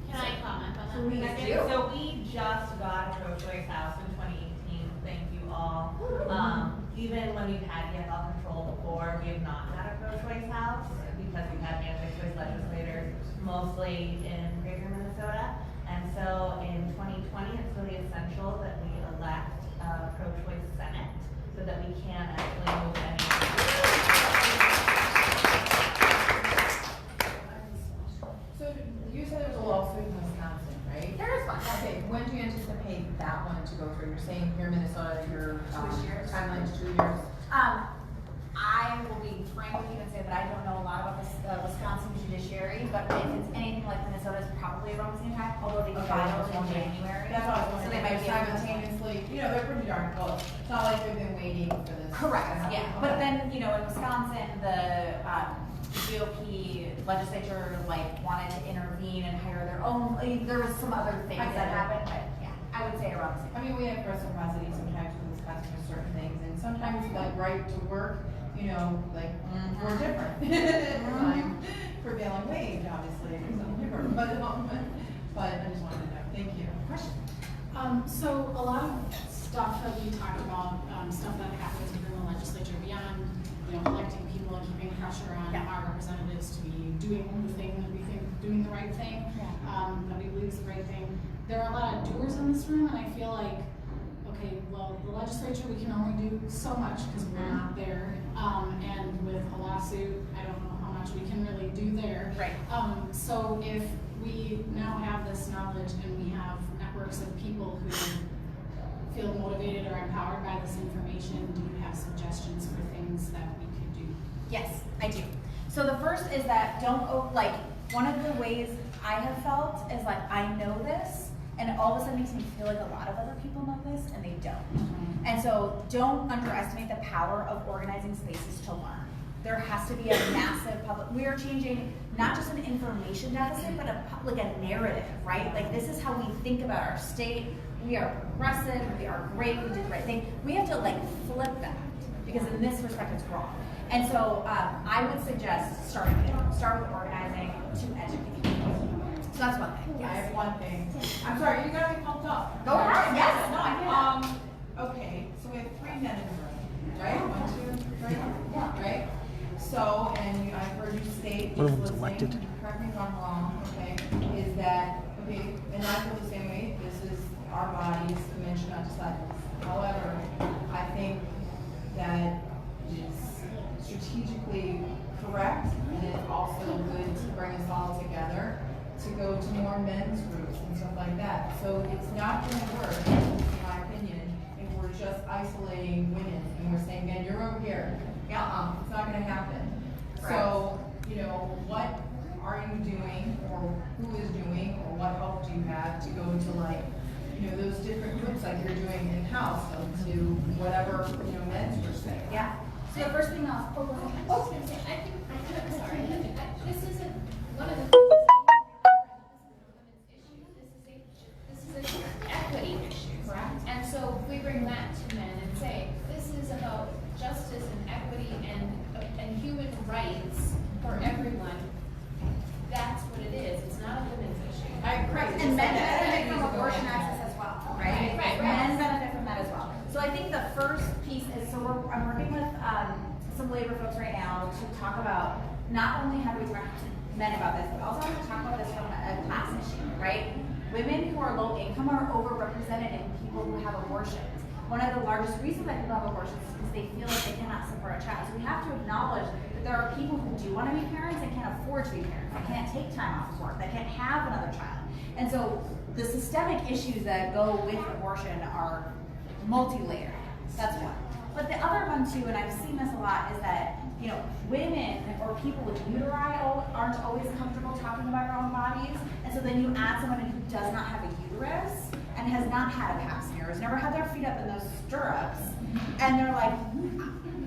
Can I comment on that? Please for a second? do. So we just got a pro-choice house in 2018, thank you all. Even when we've had EFL control before, we have not had a pro-choice house because we've had anti-choice legislators mostly in greater Minnesota. And so in 2020, it's really essential that we elect a pro-choice Senate so that we can actually move any. So you said there was a lawsuit in Wisconsin, right? There is one. Okay, when do you anticipate that one to go through? You're saying here in Minnesota, your 2 years. timeline is 2 years. I will be frank with you and say that I don't know a lot about the Wisconsin judiciary, but if it's anything like Minnesota, it's probably around the same time, although they filed in January. That's what I was So wondering. they might be Simultaneously, they're pretty darn close. It's not like they've been waiting for this. Correct, yeah. But then, in Wisconsin, the GOP legislature wanted to intervene and hire their own, there was some other things that happened, but yeah, I would say around the same time. I mean, we have reciprocity sometimes with Wisconsin for certain things, and sometimes right to work, we're different. Prevailing wage, obviously, is something different, but I just wanted to know. Thank you. Question? So a lot of stuff that we talk about, stuff that happens within the legislature beyond, electing people and keeping pressure on our representatives to be doing the thing that we think, doing the right thing, that we believe is the right thing. There are a lot of doers in this room, and I feel like, okay, well, the legislature, we can only do so much because we're not there. And with a lawsuit, I don't know how much we can really do there. Right. So if we now have this knowledge and we have networks of people who feel motivated or empowered by this information, do you have suggestions for things that we could do? Yes, I do. So the first is that one of the ways I have felt is I know this, and all of a sudden makes me feel like a lot of other people know this, and they don't. And so don't underestimate the power of organizing spaces to learn. There has to be a massive we are changing not just an information deficit, but a narrative, right? This is how we think about our state. We are progressive, we are great, we do the right thing. We have to flip that, because in this respect it's wrong. And so I would suggest start with organizing to educate people. So that's one thing. I have one thing. I'm sorry, you got me pumped up. Go ahead. Yes. No, I get it. Okay, so we have 3 men in the room, right? 1, 2, 3, yeah, right? So, and I've heard you state, One of them's listening, elected. correct me if I'm wrong, okay, is that, okay, and I feel the same way, this is our bodies, men should not decide this. However, I think that it's strategically correct, and it's also good to bring us all together to go to more men's groups and stuff like that. So it's not going to work, in my opinion, if we're just isolating women and we're saying, man, you're over here. Yeah, it's not going to happen. Right. So, what are you doing, or who is doing, or what help do you have to go to those different groups like you're doing in house, to whatever men's groups say. Yeah. So the first thing I was gonna say, I'm sorry, this isn't one of the this is an equity issue. Correct. And so if we bring that to men and say, this is about justice and equity and human rights for everyone, that's what it is. It's not a women's issue. And men benefit from abortion access as well, right? Right. Men benefit from that as well. So I think the first piece is, I'm working with some labor folks right now to talk about not only how do we talk to men about this, but also how to talk about this from a class issue, right? Women who are low income are overrepresented in people who have abortions. One of the largest reasons that people have abortions is because they feel like they cannot support a child. So we have to acknowledge that there are people who do want to be parents and can't afford to be parents. They can't take time off of work. They can't have another child. And so the systemic issues that go with abortion are multi-layered. That's one. But the other one too, and I've seen this a lot, is that women or people with uteri aren't always comfortable talking about their own bodies. And so then you add someone who does not have a uterus and has not had a pap smear, has never had their feet up in those stirrups, and they're like,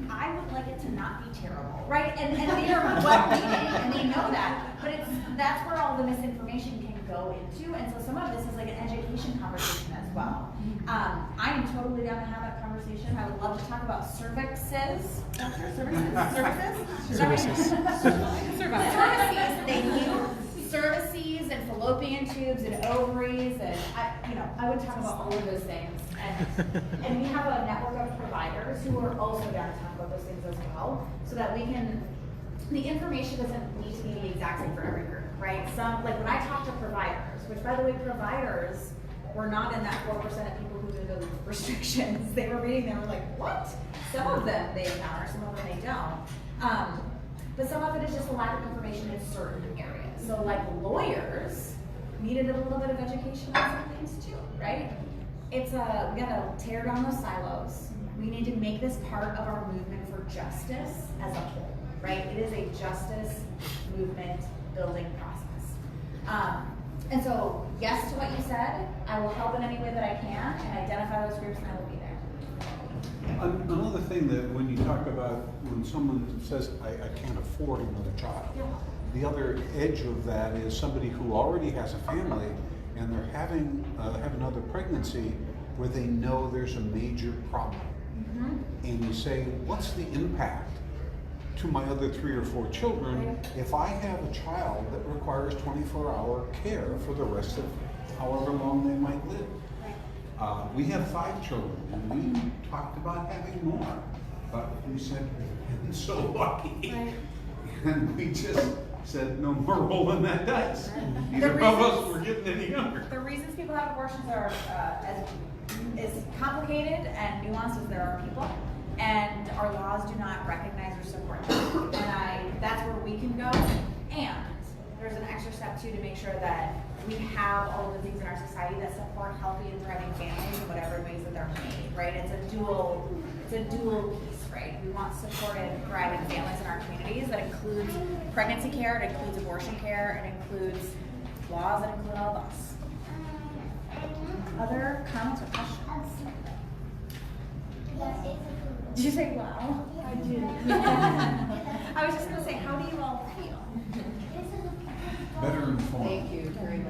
I would like it to not be terrible, right? And they are well-meaning, and they know that, but that's where all the misinformation can go into, and so some of this is an education conversation as as well. I am totally down to have that conversation. I would love to talk about cervixes. Services? Thank you. Cervices and fallopian tubes and ovaries and I would talk about all of those things. And we have a network of providers who are also down to talk about those things as well, so that we can, the information doesn't need to be the exact same for every group, right? Some, like when I talk to providers, which by the way, providers were not in that 4% of people who knew the restrictions. They were reading, they were like, what? Some of them they encounter, some of them they don't. But some of it is just a lack of information in certain areas. So like lawyers needed a little bit of education on some things too, right? It's we gotta tear down those silos. We need to make this part of our movement for justice as a whole, right? It is a justice movement building process. And so, yes to what you said. I will help in any way that I can and identify those groups, and I will be there. Another thing that when you talk about when someone says, I can't afford another child, the other edge of that is somebody who already has a family and they're having another pregnancy where they know there's a major problem. And you say, what's the impact to my other 3 or 4 children if I have a child that requires 24-hour care for the rest of however long they might live? We have 5 children, and we talked about having more, but we said, we're so lucky. And we just said, no more rolling that dice. Neither of us were getting any younger. The reasons people have abortions are as complicated and nuanced as there are people, and our laws do not recognize or support them. And that's where we can go. And there's an extra step too to make sure that we have all of the things in our society that support healthy and thriving families in whatever ways that they're made, right? It's a dual piece, right? We want supported, thriving families in our communities that includes pregnancy care, it includes abortion care, it includes laws that include all of us. Other comments or questions? Did you say wow? I did. I was just gonna say, how do you all feel? Better informed. Thank you very much.